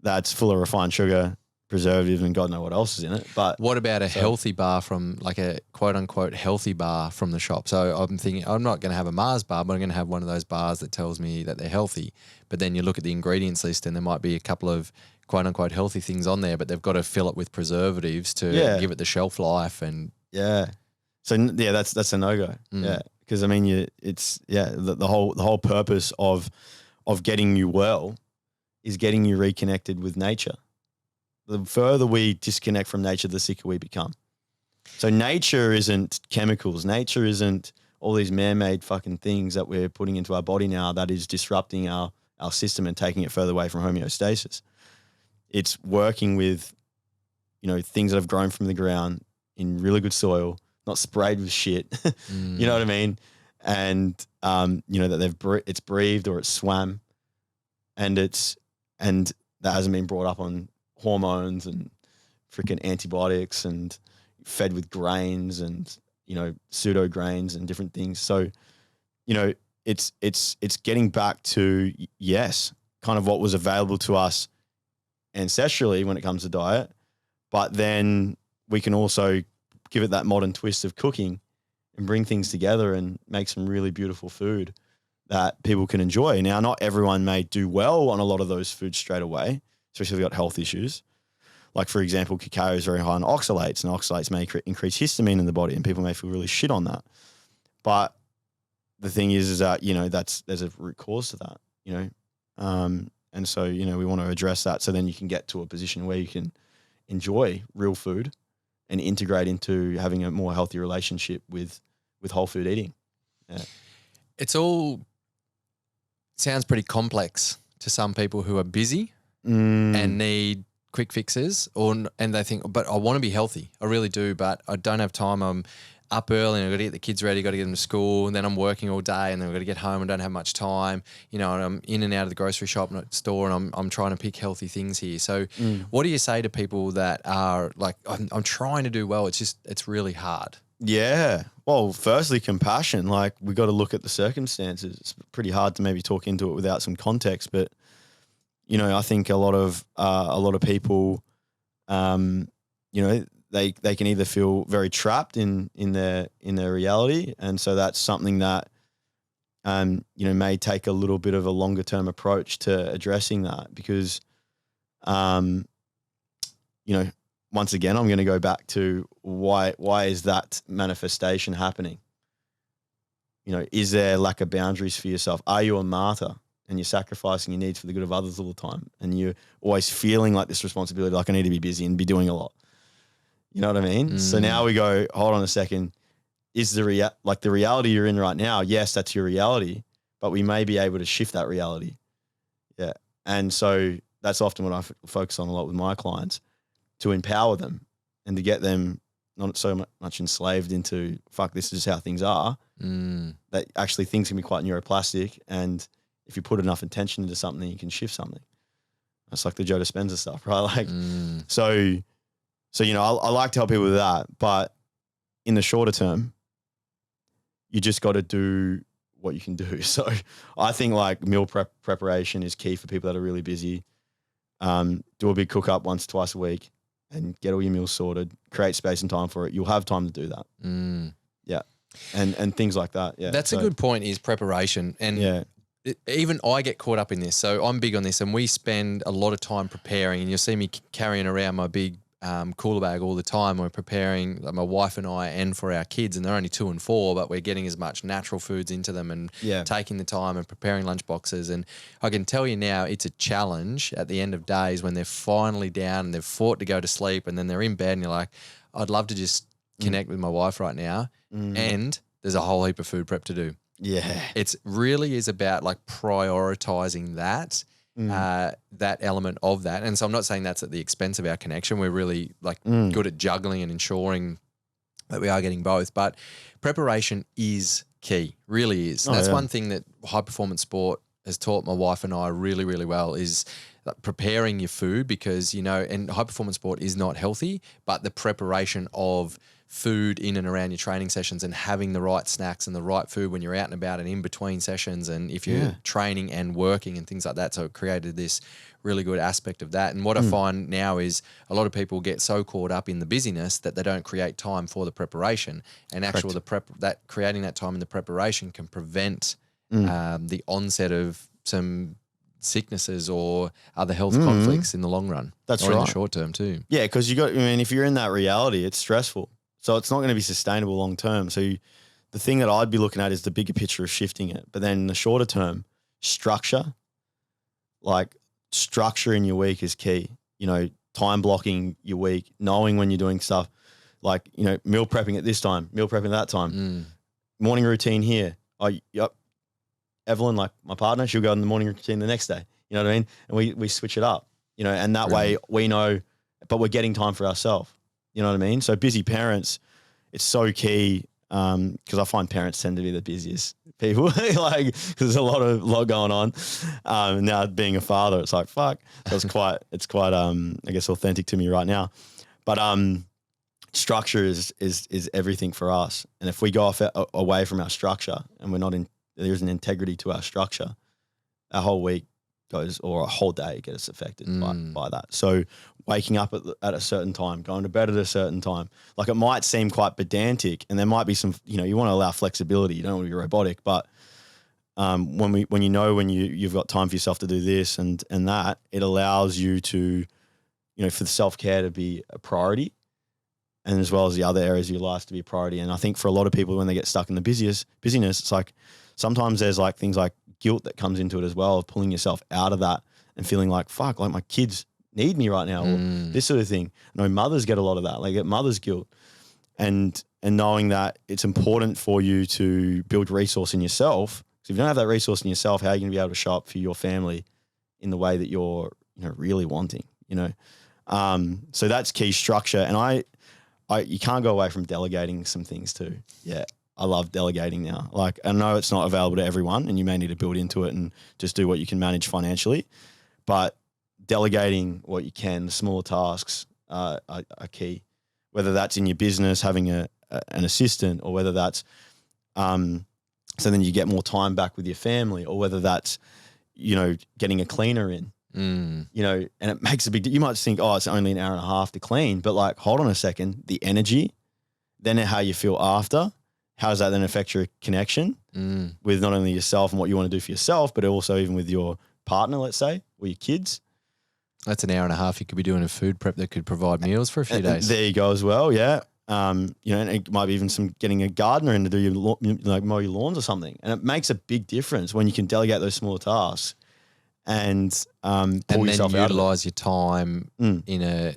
that's full of refined sugar, preservative, and God knows what else is in it. But what about a healthy bar from, like a quote unquote healthy bar from the shop? So I'm thinking I'm not going to have a Mars bar, but I'm going to have one of those bars that tells me that they're healthy. But then you look at the ingredients list and there might be a couple of quote unquote healthy things on there, but they've got to fill it with preservatives to give it the shelf life. And that's a no-go. Yeah. Because I mean, the whole purpose of getting you well is getting you reconnected with nature. The further we disconnect from nature, the sicker we become. So nature isn't chemicals. Nature isn't all these man-made fucking things that we're putting into our body now that is disrupting our system and taking it further away from homeostasis. It's working with, things that have grown from the ground in really good soil, not sprayed with shit. You know what I mean? And, that it's breathed or it's swam, and that hasn't been brought up on hormones and freaking antibiotics and fed with grains and, pseudo grains and different things. So, it's getting back to, kind of what was available to us ancestrally when it comes to diet, but then we can also give it that modern twist of cooking and bring things together and make some really beautiful food that people can enjoy. Now, not everyone may do well on a lot of those foods straight away, especially if they've got health issues. Like, for example, cacao is very high in oxalates, and oxalates may increase histamine in the body, and people may feel really shit on that. But the thing is that, there's a root cause to that, and so, we want to address that so then you can get to a position where you can enjoy real food and integrate into having a more healthy relationship with whole food eating. Yeah. It's all sounds pretty complex to some people who are busy and need quick fixes, and they think, but I want to be healthy. I really do, but I don't have time. I'm up early and I've got to get the kids ready, got to get them to school, and then I'm working all day, and then I've got to get home and don't have much time, and I'm in and out of the grocery shop and store, and I'm trying to pick healthy things here. So what do you say to people that are like, I'm trying to do well, it's really hard? Yeah. Well, firstly, compassion. Like, we got to look at the circumstances. It's pretty hard to maybe talk into it without some context, but I think a lot of people, they can either feel very trapped in their reality, and so that's something that may take a little bit of a longer term approach to addressing that, because once again, I'm going to go back to why is that manifestation happening? Is there lack of boundaries for yourself? Are you a martyr and you're sacrificing your needs for the good of others all the time, and you're always feeling like this responsibility, like I need to be busy and be doing a lot? You know what I mean? So now we go, hold on a second. Is the reality you're in right now? Yes, that's your reality, but we may be able to shift that reality. Yeah. And so that's often what I focus on a lot with my clients, to empower them and to get them not so much enslaved into, fuck, this is how things are, that actually things can be quite neuroplastic. And if you put enough intention into something, you can shift something. That's like the Joe Dispenza stuff, right? Like, so I like to help people with that, but in the shorter term, you just got to do what you can do. So I think like meal preparation is key for people that are really busy. Do a big cook up once, twice a week, and get all your meals sorted. Create space and time for it. You'll have time to do that. Yeah, and things like that. Yeah, that's a good point. Is preparation, and even I get caught up in this. So I'm big on this, and we spend a lot of time preparing. And you'll see me carrying around my big cooler bag all the time. We're preparing, like my wife and I, and for our kids, and they're only 2 and 4, but we're getting as much natural foods into them and taking the time and preparing lunch boxes. And I can tell you now, it's a challenge at the end of days when they're finally down and they've fought to go to sleep, and then they're in bed and you're like, I'd love to just connect with my wife right now. And there's a whole heap of food prep to do. Yeah. It's really is about like prioritizing that. That element of that. And so I'm not saying that's at the expense of our connection. We're really like good at juggling and ensuring that we are getting both. But preparation is key, really is. And that's one thing that high performance sport has taught my wife and I really, really well, is preparing your food, because, and high performance sport is not healthy, but the preparation of food in and around your training sessions and having the right snacks and the right food when you're out and about and in between sessions, and if you're training and working and things like that. So it created this really good aspect of that. And what I find now is a lot of people get so caught up in the busyness that they don't create time for the preparation, and creating that time in the preparation can prevent the onset of some sicknesses or other health conflicts in the long run. That's or right. in the short term too. Yeah, because if you're in that reality, it's stressful. So it's not going to be sustainable long term. So the thing that I'd be looking at is the bigger picture of shifting it. But then in the shorter term, structure in your week is key. Time blocking your week, knowing when you're doing stuff, like, meal prepping at this time, meal prepping at that time, morning routine here. Evelyn, like my partner, she'll go in the morning routine the next day. You know what I mean? And we switch it up, and that way we know, but we're getting time for ourselves. You know what I mean? So busy parents, it's so key, because I find parents tend to be the busiest people, like, cause there's a lot going on. Now being a father, it's like, fuck. So it's quite, I guess, authentic to me right now. But structure is everything for us. And if we go away from our structure and there's an integrity to our structure, our whole week goes, or a whole day gets affected by that. So waking up at a certain time, going to bed at a certain time, like, it might seem quite pedantic, and there might be some, you want to allow flexibility. You don't want to be robotic, but when you've got time for yourself to do this and that, it allows you to, for the self-care to be a priority, and as well as the other areas of your life to be a priority. And I think for a lot of people, when they get stuck in the busyness, it's like, sometimes there's like things like guilt that comes into it as well, of pulling yourself out of that and feeling like, fuck, like my kids need me right now, or this sort of thing. I know mothers get a lot of that. They get mother's guilt, and knowing that it's important for you to build resource in yourself. So if you don't have that resource in yourself, how are you going to be able to show up for your family in the way that you're, really wanting, So that's key structure. And you can't go away from delegating some things too. Yeah. I love delegating now. Like, I know it's not available to everyone and you may need to build into it and just do what you can manage financially, but delegating what you can, the smaller tasks are key, whether that's in your business, having an assistant, or whether that's, so then you get more time back with your family, or whether that's, getting a cleaner in, and it makes a big, you might think, oh, it's only an hour and a half to clean, but like, hold on a second, the energy, then how you feel after, how does that then affect your connection with not only yourself and what you want to do for yourself, but also even with your partner, let's say, or your kids. That's an hour and a half you could be doing a food prep that could provide meals for a few days. There you go as well, yeah. And it might be even getting a gardener in to do mow your lawns or something. And it makes a big difference when you can delegate those smaller tasks and pull yourself out. And then utilize your time in a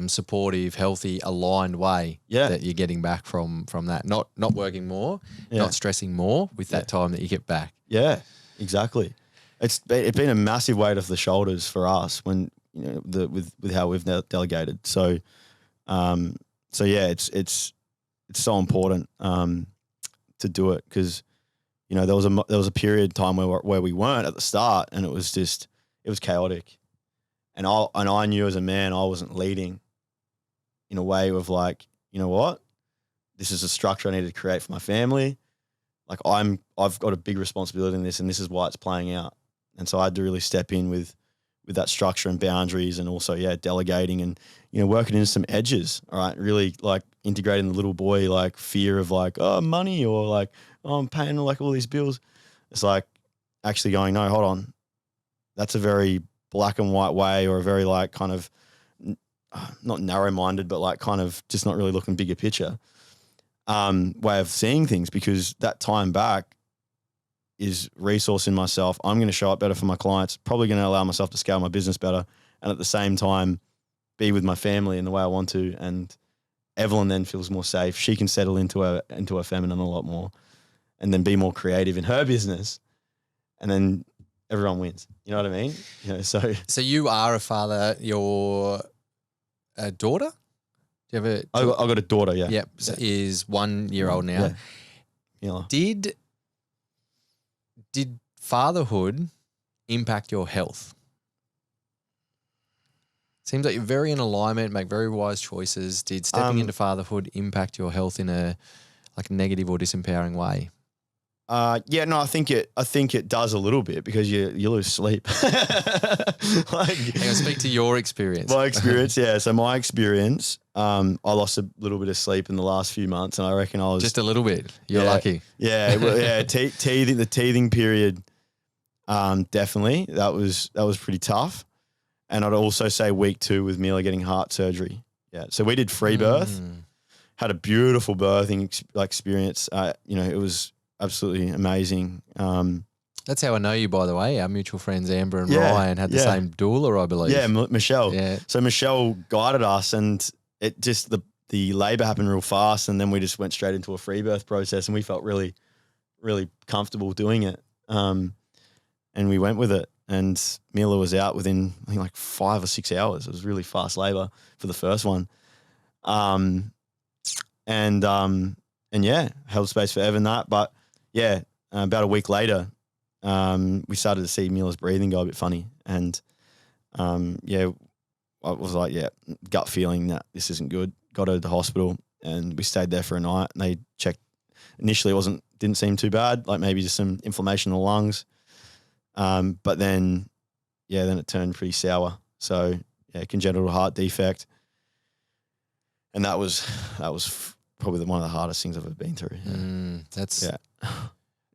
supportive, healthy, aligned way that you're getting back from that. Not working more, not stressing more with that time that you get back. Yeah, exactly. It's been a massive weight off the shoulders for us when with how we've delegated. So yeah, it's so important to do it because there was a period of time where we weren't at the start, and it was chaotic, and I knew as a man I wasn't leading in a way of like, you know what, this is a structure I needed to create for my family. Like I've got a big responsibility in this, and this is why it's playing out. And so I had to really step in with that structure and boundaries, and also, delegating and, working into some edges. All right. Really like integrating the little boy, like fear of like, oh, money, or like, oh, I'm paying like all these bills. It's like actually going, no, hold on. That's a very black and white way, or a very like kind of not narrow-minded, but like kind of just not really looking bigger picture way of seeing things, because that time back is resourcing myself. I'm going to show up better for my clients, probably going to allow myself to scale my business better, and at the same time be with my family in the way I want to. And Evelyn then feels more safe. She can settle into her feminine a lot more, and then be more creative in her business, and then everyone wins. You know what I mean? So you are a father. You're a daughter? Do you have I got a daughter, yeah. Yep. So is 1 year old now. Yeah. Did fatherhood impact your health? Seems like you're very in alignment, make very wise choices. Did stepping into fatherhood impact your health in a negative or disempowering way? I think it does a little bit, because you lose sleep. Speak to your experience. My experience, yeah. So my experience, I lost a little bit of sleep in the last few months, and I reckon I was just a little bit. You're lucky. Yeah, teething. The teething period, definitely that was pretty tough. And I'd also say week 2 with Mila getting heart surgery. Yeah, so we did free birth, had a beautiful birthing experience. It was absolutely amazing. That's how I know you, by the way. Our mutual friends Amber and Ryan had the same doula, I believe. Yeah, Michelle. Yeah. So Michelle guided us, and it just the labour happened real fast, and then we just went straight into a free birth process, and we felt really, really comfortable doing it. And we went with it, and Mila was out within I think like 5 or 6 hours. It was really fast labour for the first one. And held space for Evan that, but about a week later, we started to see Mila's breathing go a bit funny, and I was like, gut feeling that this isn't good. Got her to the hospital, and we stayed there for a night, and they checked. Initially, didn't seem too bad, like maybe just some inflammation in the lungs, but then it turned pretty sour. So congenital heart defect, and that was probably one of the hardest things I've ever been through.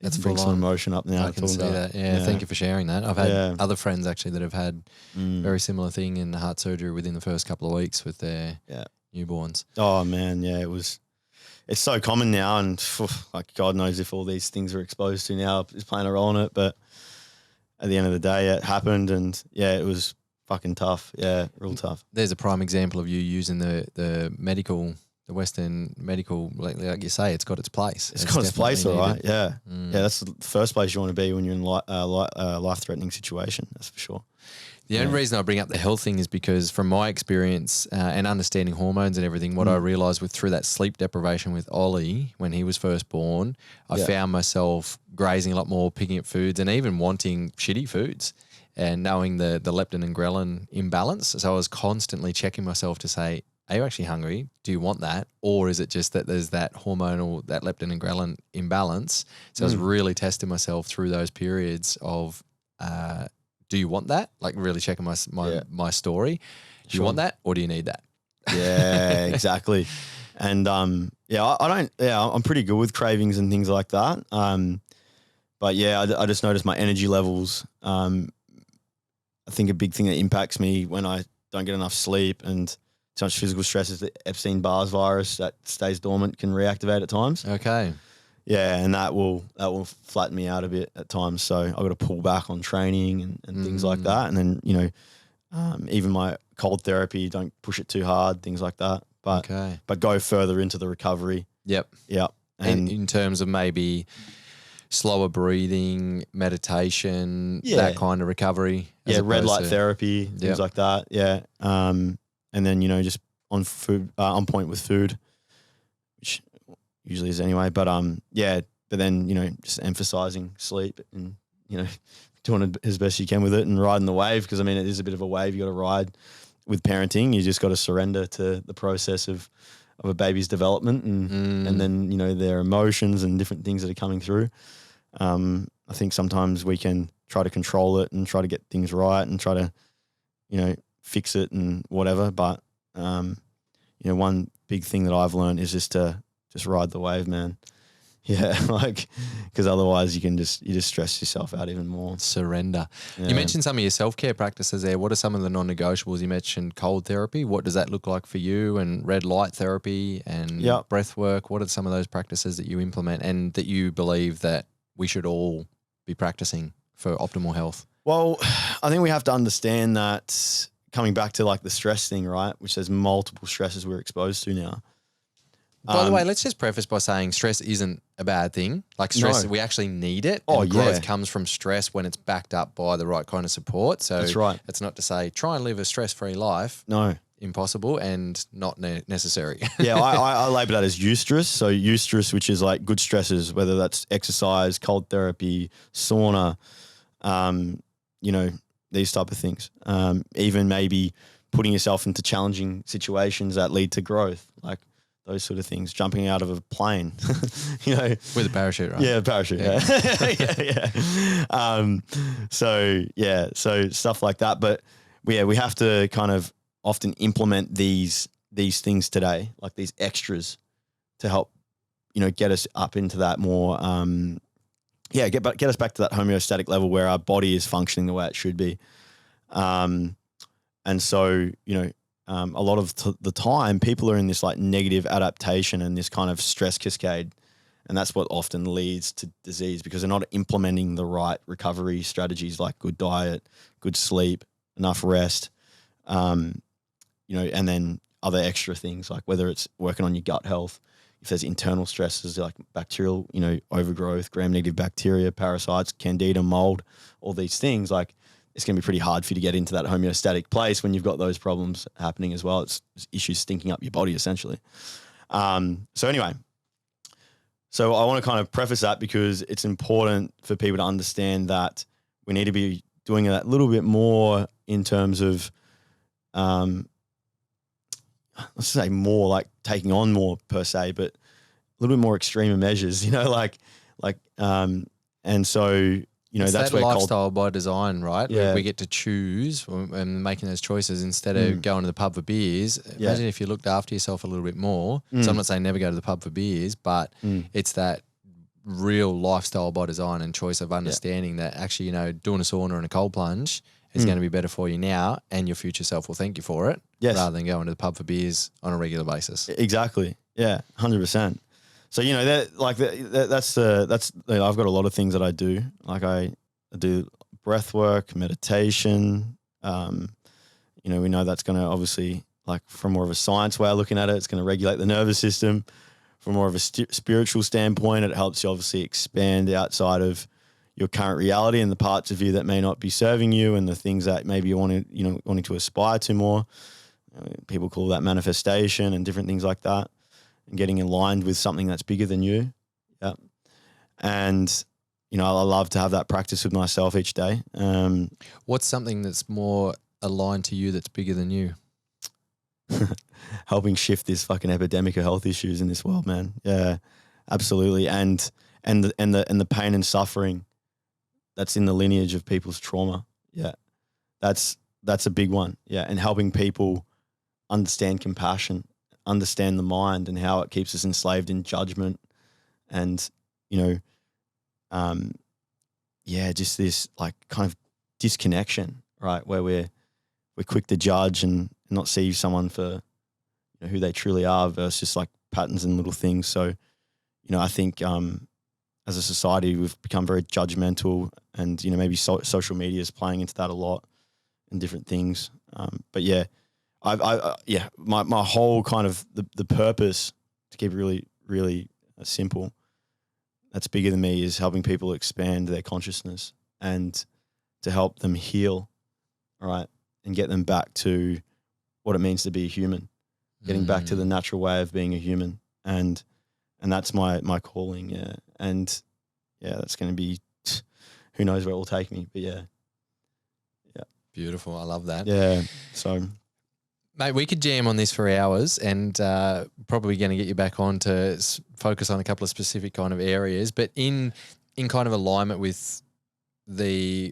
That's full some emotion up now. I can see that. Yeah, thank you for sharing that. I've had other friends actually that have had very similar thing in heart surgery within the first couple of weeks with their newborns. Oh man, it's so common now, and like God knows if all these things we're exposed to now is playing a role in it. But at the end of the day, it happened, and it was fucking tough. Yeah, real tough. There's a prime example of you using the medical the Western medical, like you say, it's got its place. It's got its place, all right. needed. Yeah. Yeah, that's the first place you want to be when you're in life-threatening situation. That's for sure. The only reason I bring up the health thing is because from my experience and understanding hormones and everything, what I realised through that sleep deprivation with Ollie when he was first born, I found myself grazing a lot more, picking up foods and even wanting shitty foods and knowing the leptin and ghrelin imbalance. So I was constantly checking myself to say, are you actually hungry? Do you want that? Or is it just that there's that hormonal, that leptin and ghrelin imbalance? So I was really testing myself through those periods of, do you want that? Like really checking my story. Do you want that or do you need that? Yeah, exactly. And I'm pretty good with cravings and things like that. But yeah, I just noticed my energy levels. I think a big thing that impacts me when I don't get enough sleep and too much physical stress is the Epstein-Barr virus that stays dormant can reactivate at times. Okay. Yeah, and that will flatten me out a bit at times. So I've got to pull back on training and things like that. And then, even my cold therapy, don't push it too hard, things like that. But go further into the recovery. Yep. Yep. And in terms of maybe slower breathing, meditation, that kind of recovery. Yeah, red light therapy, things like that. Yeah. And then, just on point with food, which usually is anyway. But but then, just emphasizing sleep and, doing it as best you can with it and riding the wave. Because, it is a bit of a wave you got to ride with parenting. You just got to surrender to the process of a baby's development and then, their emotions and different things that are coming through. I think sometimes we can try to control it and try to get things right and try to, fix it and whatever. But, one big thing that I've learned is just to ride the wave, man. Yeah, because otherwise you just stress yourself out even more. Surrender. Yeah. You mentioned some of your self-care practices there. What are some of the non-negotiables? You mentioned cold therapy. What does that look like for you? And red light therapy and breath work. What are some of those practices that you implement and that you believe that we should all be practicing for optimal health? Well, I think we have to understand that coming back to the stress thing, right? Which there's multiple stresses we're exposed to now. By the way, let's just preface by saying stress isn't a bad thing. Stress, we actually need it. And growth comes from stress when it's backed up by the right kind of support. So that's right. It's not to say try and live a stress-free life. No. Impossible and not necessary. Yeah, I label that as eustress. So eustress, which is good stresses, whether that's exercise, cold therapy, sauna, these type of things. Even maybe putting yourself into challenging situations that lead to growth, those sort of things, jumping out of a plane, With a parachute, right? Yeah, parachute. Yeah. So stuff like that. But we have to kind of often implement these things today, these extras to help, get us up into that more, get us back to that homeostatic level where our body is functioning the way it should be. And so, a lot of the time people are in this negative adaptation and this kind of stress cascade. And that's what often leads to disease because they're not implementing the right recovery strategies like good diet, good sleep, enough rest, and then other extra things whether it's working on your gut health, if there's internal stresses like bacterial, overgrowth, gram-negative bacteria, parasites, candida, mold, all these things, it's going to be pretty hard for you to get into that homeostatic place when you've got those problems happening as well. It's issues stinking up your body essentially. So anyway, so I want to kind of preface that because it's important for people to understand that we need to be doing that little bit more in terms of, let's say more taking on more per se, but a little bit more extreme measures, and so, it's that's that where lifestyle by design, right? Yeah. We get to choose and making those choices instead of going to the pub for beers. Imagine if you looked after yourself a little bit more. So I'm not saying never go to the pub for beers, but it's that real lifestyle by design and choice of understanding that actually, doing a sauna and a cold plunge is going to be better for you now and your future self will thank you for it rather than going to the pub for beers on a regular basis. Exactly. Yeah, 100%. So, that's I've got a lot of things that I do. I do breath work, meditation. We know that's going to obviously like from more of a science way of looking at it, it's going to regulate the nervous system. From more of a spiritual standpoint, it helps you obviously expand outside of your current reality and the parts of you that may not be serving you, and the things that maybe you wanting to aspire to more. People call that manifestation and different things like that, and getting aligned with something that's bigger than you. Yeah. And, I love to have that practice with myself each day. What's something that's more aligned to you that's bigger than you? Helping shift this fucking epidemic of health issues in this world, man. Yeah, absolutely. And the pain and suffering that's in the lineage of people's trauma. Yeah. That's a big one. Yeah. And helping people understand compassion, understand the mind and how it keeps us enslaved in judgment and, just this like kind of disconnection, right? Where we're quick to judge and not see someone for who they truly are versus like patterns and little things. So, I think as a society, we've become very judgmental and, maybe social media is playing into that a lot and different things. But yeah, my whole kind of the purpose, to keep it really, really simple, that's bigger than me, is helping people expand their consciousness and to help them heal, right? And get them back to what it means to be a human, getting back to the natural way of being a human. And that's my calling. Yeah. And yeah, that's going to be, who knows where it will take me, but yeah. Yeah. Beautiful. I love that. Yeah. So, mate, we could jam on this for hours, and probably going to get you back on to focus on a couple of specific kind of areas, but in kind of alignment with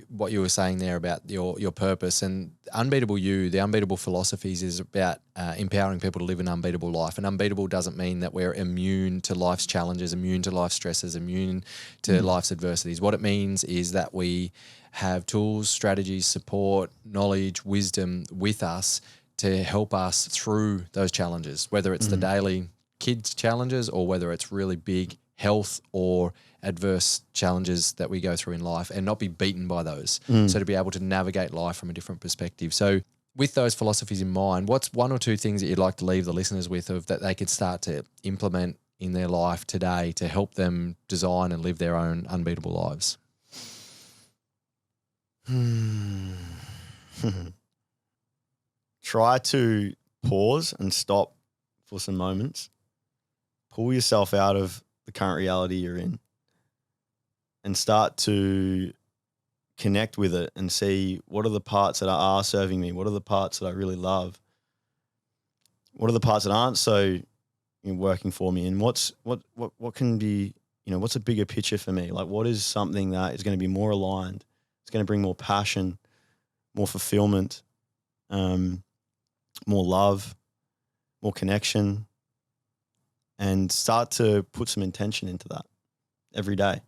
what you were saying there about your purpose and Unbeatable You, the Unbeatable Philosophies is about empowering people to live an unbeatable life. And unbeatable doesn't mean that we're immune to life's challenges, immune to life's stresses, immune to life's adversities. What it means is that we have tools, strategies, support, knowledge, wisdom with us to help us through those challenges, whether it's the daily kids challenges or whether it's really big health or adverse challenges that we go through in life, and not be beaten by those. So to be able to navigate life from a different perspective. So with those philosophies in mind, what's one or two things that you'd like to leave the listeners with that they could start to implement in their life today to help them design and live their own unbeatable lives? Try to pause and stop for some moments. Pull yourself out of the current reality you're in and start to connect with it and see what are the parts that are serving me, what are the parts that I really love, what are the parts that aren't so working for me, and what can be, what's a bigger picture for me? Like, what is something that is going to be more aligned? It's going to bring more passion, more fulfillment, more love, more connection, and start to put some intention into that every day.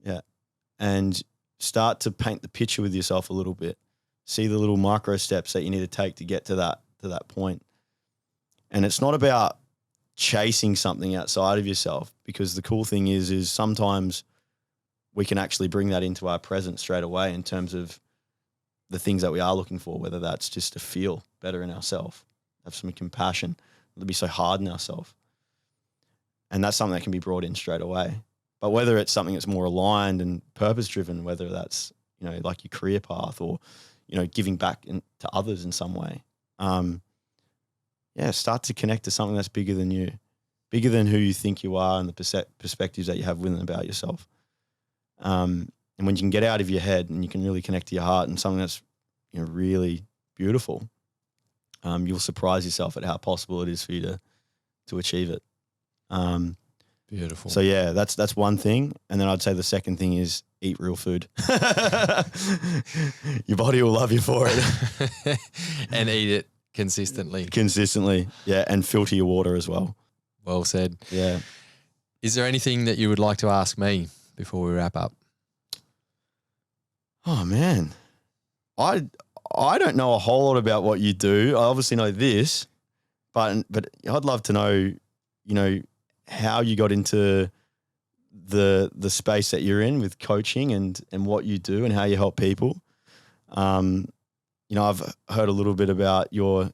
Yeah. And start to paint the picture with yourself a little bit. See the little micro steps that you need to take to get to that point. And it's not about chasing something outside of yourself, because the cool thing is sometimes we can actually bring that into our present straight away in terms of the things that we are looking for, whether that's just to feel better in ourselves, have some compassion, not to be so hard on ourselves. And that's something that can be brought in straight away. But whether it's something that's more aligned and purpose-driven, whether that's, like your career path or, giving back to others in some way, start to connect to something that's bigger than you, bigger than who you think you are and the perspectives that you have within about yourself. And when you can get out of your head and you can really connect to your heart and something that's, really beautiful, you'll surprise yourself at how possible it is for you to achieve it. Beautiful. So yeah, that's one thing. And then I'd say the second thing is eat real food. Your body will love you for it. And eat it consistently. Yeah. And filter your water as well. Well said. Yeah. Is there anything that you would like to ask me before we wrap up? Oh man, I don't know a whole lot about what you do. I obviously know this, but I'd love to know, how you got into the space that you're in with coaching and what you do and how you help people. I've heard a little bit about your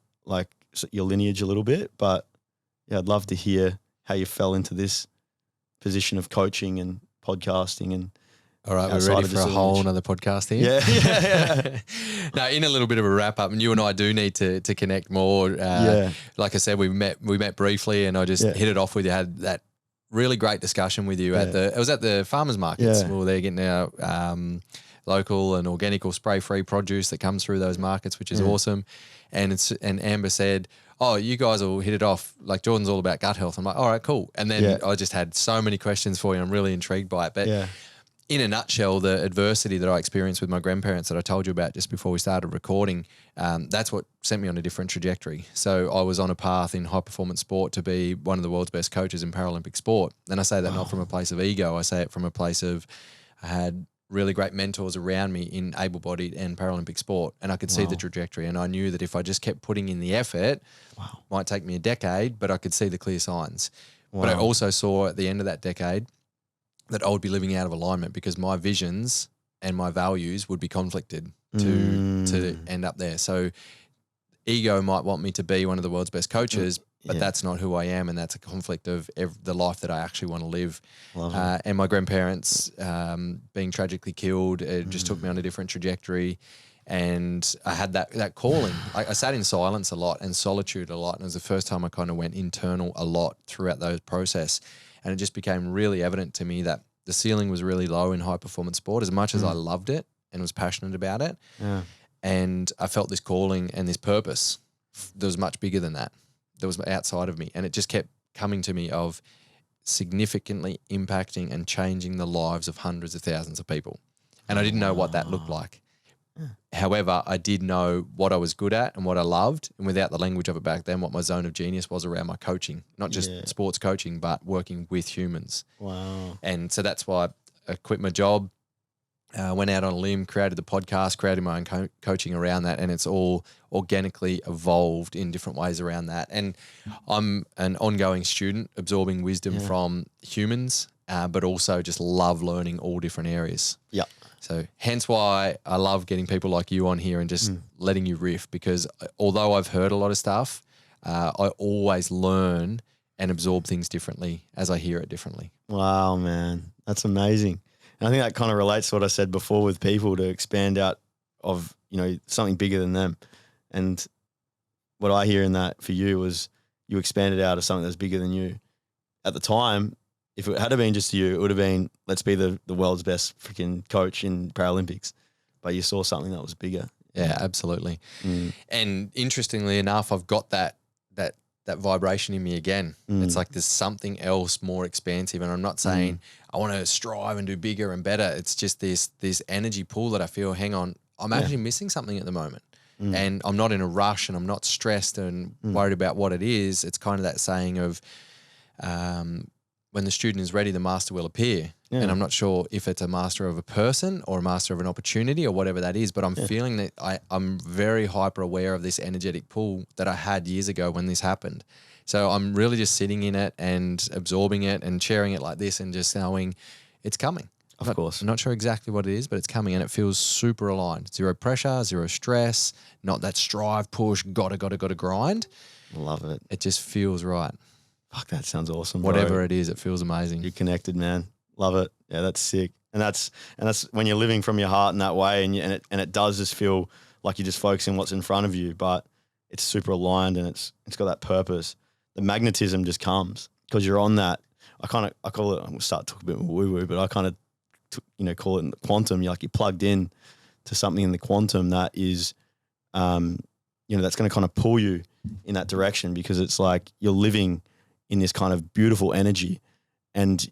your lineage a little bit, but yeah, I'd love to hear how you fell into this position of coaching and podcasting and. All right, we're ready for a whole nother podcast here. Yeah. Now, in a little bit of a wrap up, and you and I do need to connect more. Like I said, we met briefly, and I just hit it off with you. Had that really great discussion with you it was at the farmers markets. Yeah. Well, they're getting our local and organic or spray free produce that comes through those markets, which is awesome. And Amber said, "Oh, you guys will hit it off. Like Jordan's all about gut health." I'm like, "All right, cool." And then I just had so many questions for you. I'm really intrigued by it, but. In a nutshell, the adversity that I experienced with my grandparents that I told you about just before we started recording, that's what sent me on a different trajectory. So I was on a path in high performance sport to be one of the world's best coaches in Paralympic sport. And I say that not from a place of ego. I say it from a place of I had really great mentors around me in able-bodied and Paralympic sport, and I could see the trajectory. And I knew that if I just kept putting in the effort, might take me a decade, but I could see the clear signs. But I also saw at the end of that decade that I would be living out of alignment because my visions and my values would be conflicted to end up there. So ego might want me to be one of the world's best coaches, but that's not who I am, and that's a conflict of the life that I actually want to live. And my grandparents being tragically killed, it just took me on a different trajectory. And I had that calling. I sat in silence a lot and solitude a lot, and it was the first time I kind of went internal a lot throughout those process. And it just became really evident to me that the ceiling was really low in high performance sport as much as I loved it and was passionate about it. And I felt this calling and this purpose that was much bigger than that was outside of me. And it just kept coming to me of significantly impacting and changing the lives of hundreds of thousands of people. And I didn't know what that looked like. However, I did know what I was good at and what I loved, and without the language of it back then, what my zone of genius was around my coaching, not just sports coaching, but working with humans. Wow. And so that's why I quit my job, went out on a limb, created the podcast, created my own coaching around that, and it's all organically evolved in different ways around that. And I'm an ongoing student, absorbing wisdom from humans, but also just love learning all different areas. Yeah. So hence why I love getting people like you on here and just letting you riff, because although I've heard a lot of stuff, I always learn and absorb things differently as I hear it differently. Wow, man. That's amazing. And I think that kind of relates to what I said before with people to expand out of, something bigger than them. And what I hear in that for you was you expanded out of something that's bigger than you. At the time, if it had been just you, it would have been, let's be the world's best freaking coach in Paralympics. But you saw something that was bigger. Yeah, absolutely. And interestingly enough, I've got that vibration in me again. It's like there's something else more expansive. And I'm not saying I want to strive and do bigger and better. It's just this energy pool that I feel, hang on, I'm actually missing something at the moment. And I'm not in a rush and I'm not stressed and worried about what it is. It's kind of that saying of, when the student is ready, the master will appear. And I'm not sure if it's a master of a person or a master of an opportunity or whatever that is, but I'm feeling that I'm very hyper aware of this energetic pull that I had years ago when this happened. So I'm really just sitting in it and absorbing it and sharing it like this and just knowing it's coming. Of course. I'm not sure exactly what it is, but it's coming and it feels super aligned. Zero pressure, zero stress, not that strive, push, gotta grind. Love it. It just feels right. Fuck, that sounds awesome. Whatever it is, it feels amazing. You're connected, man. Love it. Yeah, that's sick. And that's when you're living from your heart in that way, and it does just feel like you're just focusing what's in front of you, but it's super aligned and it's got that purpose. The magnetism just comes because you're on that. I call it. I'm gonna start talking a bit more woo woo, but I kind of call it in the quantum. You're plugged in to something in the quantum that is, that's going to kind of pull you in that direction because it's like you're living in this kind of beautiful energy, and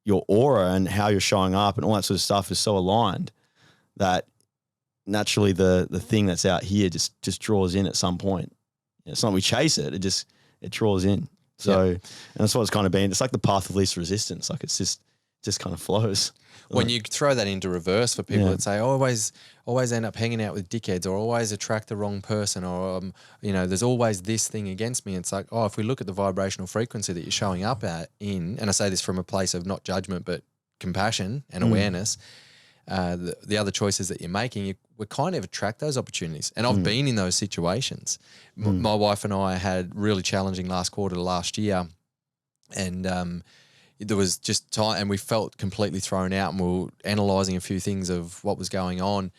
your aura and how you're showing up and all that sort of stuff is so aligned that naturally the thing that's out here just draws in at some point. It's not we chase it; it draws in. So, and that's what it's kind of been. It's like the path of least resistance. Like it's just kind of flows. When you throw that into reverse for people that say, always end up hanging out with dickheads or always attract the wrong person or, there's always this thing against me. It's like, if we look at the vibrational frequency that you're showing up in, and I say this from a place of not judgment, but compassion and awareness, the other choices that you're making, we kind of attract those opportunities. And I've been in those situations. My wife and I had really challenging last quarter to last year, and there was just time, and we felt completely thrown out, and we were analysing a few things of what was going on.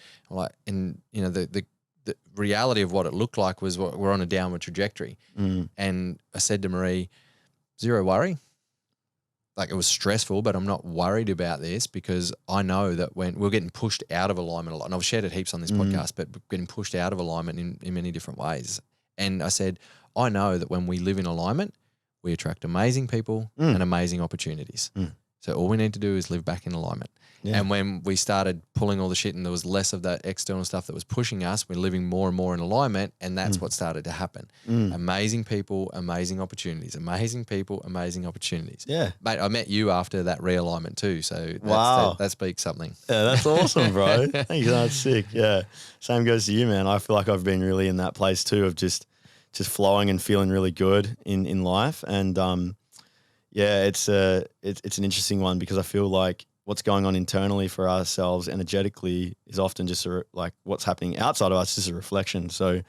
And you know, the reality of what it looked like was we're on a downward trajectory. And I said to Marie, zero worry. Like, it was stressful, but I'm not worried about this, because I know that when we're getting pushed out of alignment a lot, and I've shared it heaps on this podcast, but we're getting pushed out of alignment in many different ways. And I said, I know that when we live in alignment, we attract amazing people and amazing opportunities. So all we need to do is live back in alignment. Yeah. And when we started pulling all the shit and there was less of that external stuff that was pushing us, we're living more and more in alignment, and that's what started to happen. Amazing people, amazing opportunities. Amazing people, amazing opportunities. Yeah. Mate, I met you after that realignment too, so that speaks something. Yeah, that's awesome, bro. Thanks, that's sick. Yeah. Same goes to you, man. I feel like I've been really in that place too of just flowing and feeling really good in life. And yeah, it's an interesting one, because I feel like what's going on internally for ourselves energetically is often just like what's happening outside of us is just a reflection. So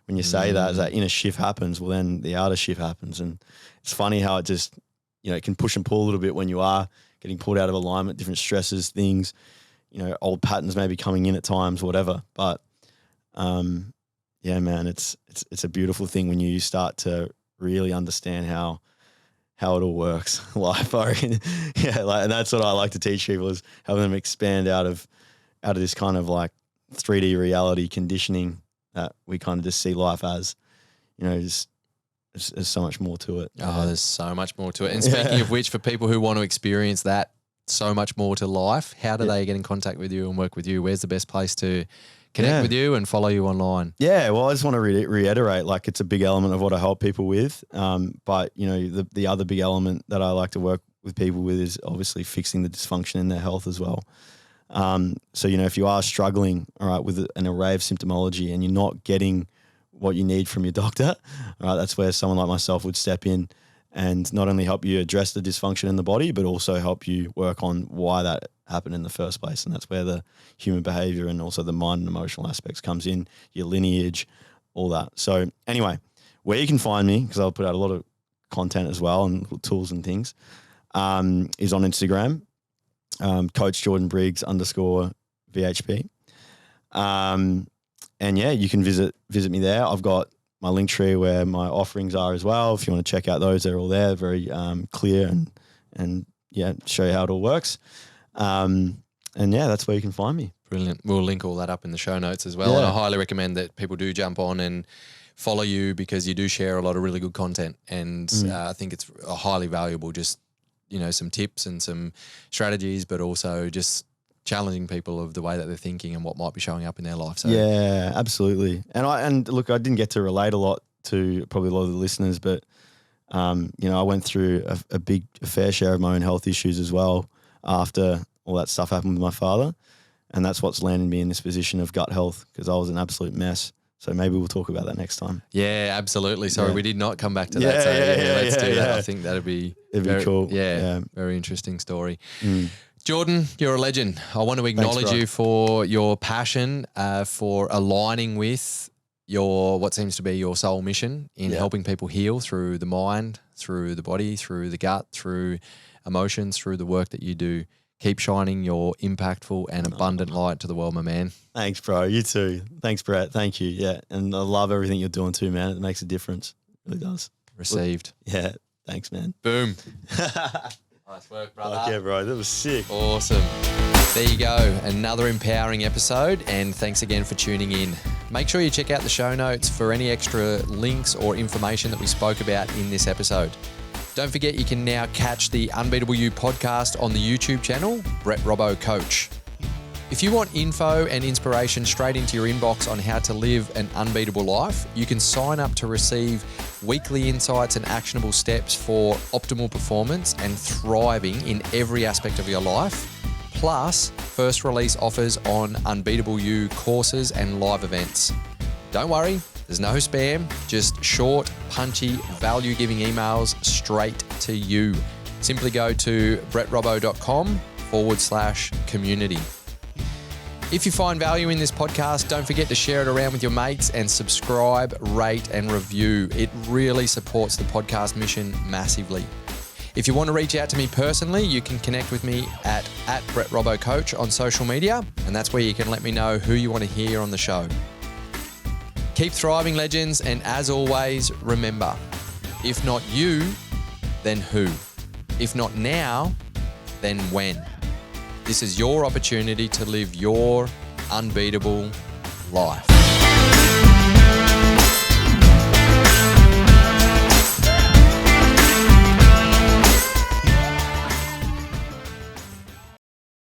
when you say that, as that inner shift happens, well, then the outer shift happens. And it's funny how it just, you know, it can push and pull a little bit when you are getting pulled out of alignment, different stresses, things, you know, old patterns maybe coming in at times, whatever. But yeah, man, it's a beautiful thing when you start to really understand how it all works. Life, I reckon. Yeah, and that's what I like to teach people, is having them expand out of this kind of like 3D reality conditioning that we kind of just see life as. You know, there's so much more to it. Oh, there's so much more to it. And speaking of which, for people who want to experience that so much more to life, how do they get in contact with you and work with you? Where's the best place to connect with you and follow you online? Yeah, well, I just want to reiterate, like, it's a big element of what I help people with. But, you know, the other big element that I like to work with people with is obviously fixing the dysfunction in their health as well. So, you know, if you are struggling, all right, with an array of symptomology and you're not getting what you need from your doctor, all right, that's where someone like myself would step in and not only help you address the dysfunction in the body, but also help you work on why that happened in the first place. And that's where the human behavior and also the mind and emotional aspects comes in, your lineage, all that. So anyway, where you can find me, because I'll put out a lot of content as well and tools and things, is on Instagram, Coach Jordan Briggs _VHP. And yeah, you can visit me there. I've got my link tree where my offerings are as well. If you want to check out those, they're all there, very clear and yeah, show you how it all works. And yeah, that's where you can find me. Brilliant. We'll link all that up in the show notes as well. Yeah. And I highly recommend that people do jump on and follow you, because you do share a lot of really good content. And I think it's highly valuable, just, you know, some tips and some strategies, but also just challenging people of the way that they're thinking and what might be showing up in their life. So yeah, absolutely. And look, I didn't get to relate a lot to probably a lot of the listeners, but you know, I went through a fair share of my own health issues as well after all that stuff happened with my father, and that's what's landed me in this position of gut health, because I was an absolute mess. So maybe we'll talk about that next time. Yeah, absolutely. Sorry, we did not come back to that. So let's do that. I think it'd be cool. Yeah, very interesting story. Jordan, you're a legend. I want to acknowledge you for your passion, for aligning with what seems to be your soul mission in helping people heal through the mind, through the body, through the gut, through emotions, through the work that you do. Keep shining your impactful and abundant light to the world, my man. Thanks, bro. You too. Thanks, Brett. Thank you. Yeah. And I love everything you're doing too, man. It makes a difference. It really does. Received. Yeah. Thanks, man. Boom. Nice work, brother. Okay, bro. That was sick. Awesome. There you go. Another empowering episode. And thanks again for tuning in. Make sure you check out the show notes for any extra links or information that we spoke about in this episode. Don't forget, you can now catch the Unbeatable You podcast on the YouTube channel, Brett Robbo Coach. If you want info and inspiration straight into your inbox on how to live an unbeatable life, you can sign up to receive weekly insights and actionable steps for optimal performance and thriving in every aspect of your life, plus first release offers on Unbeatable You courses and live events. Don't worry, there's no spam, just short, punchy, value-giving emails straight to you. Simply go to brettrobbo.com/community. If you find value in this podcast, don't forget to share it around with your mates and subscribe, rate, and review. It really supports the podcast mission massively. If you want to reach out to me personally, you can connect with me at BrettRobboCoach on social media, and that's where you can let me know who you want to hear on the show. Keep thriving, legends, and as always, remember, if not you, then who? If not now, then when? This is your opportunity to live your unbeatable life.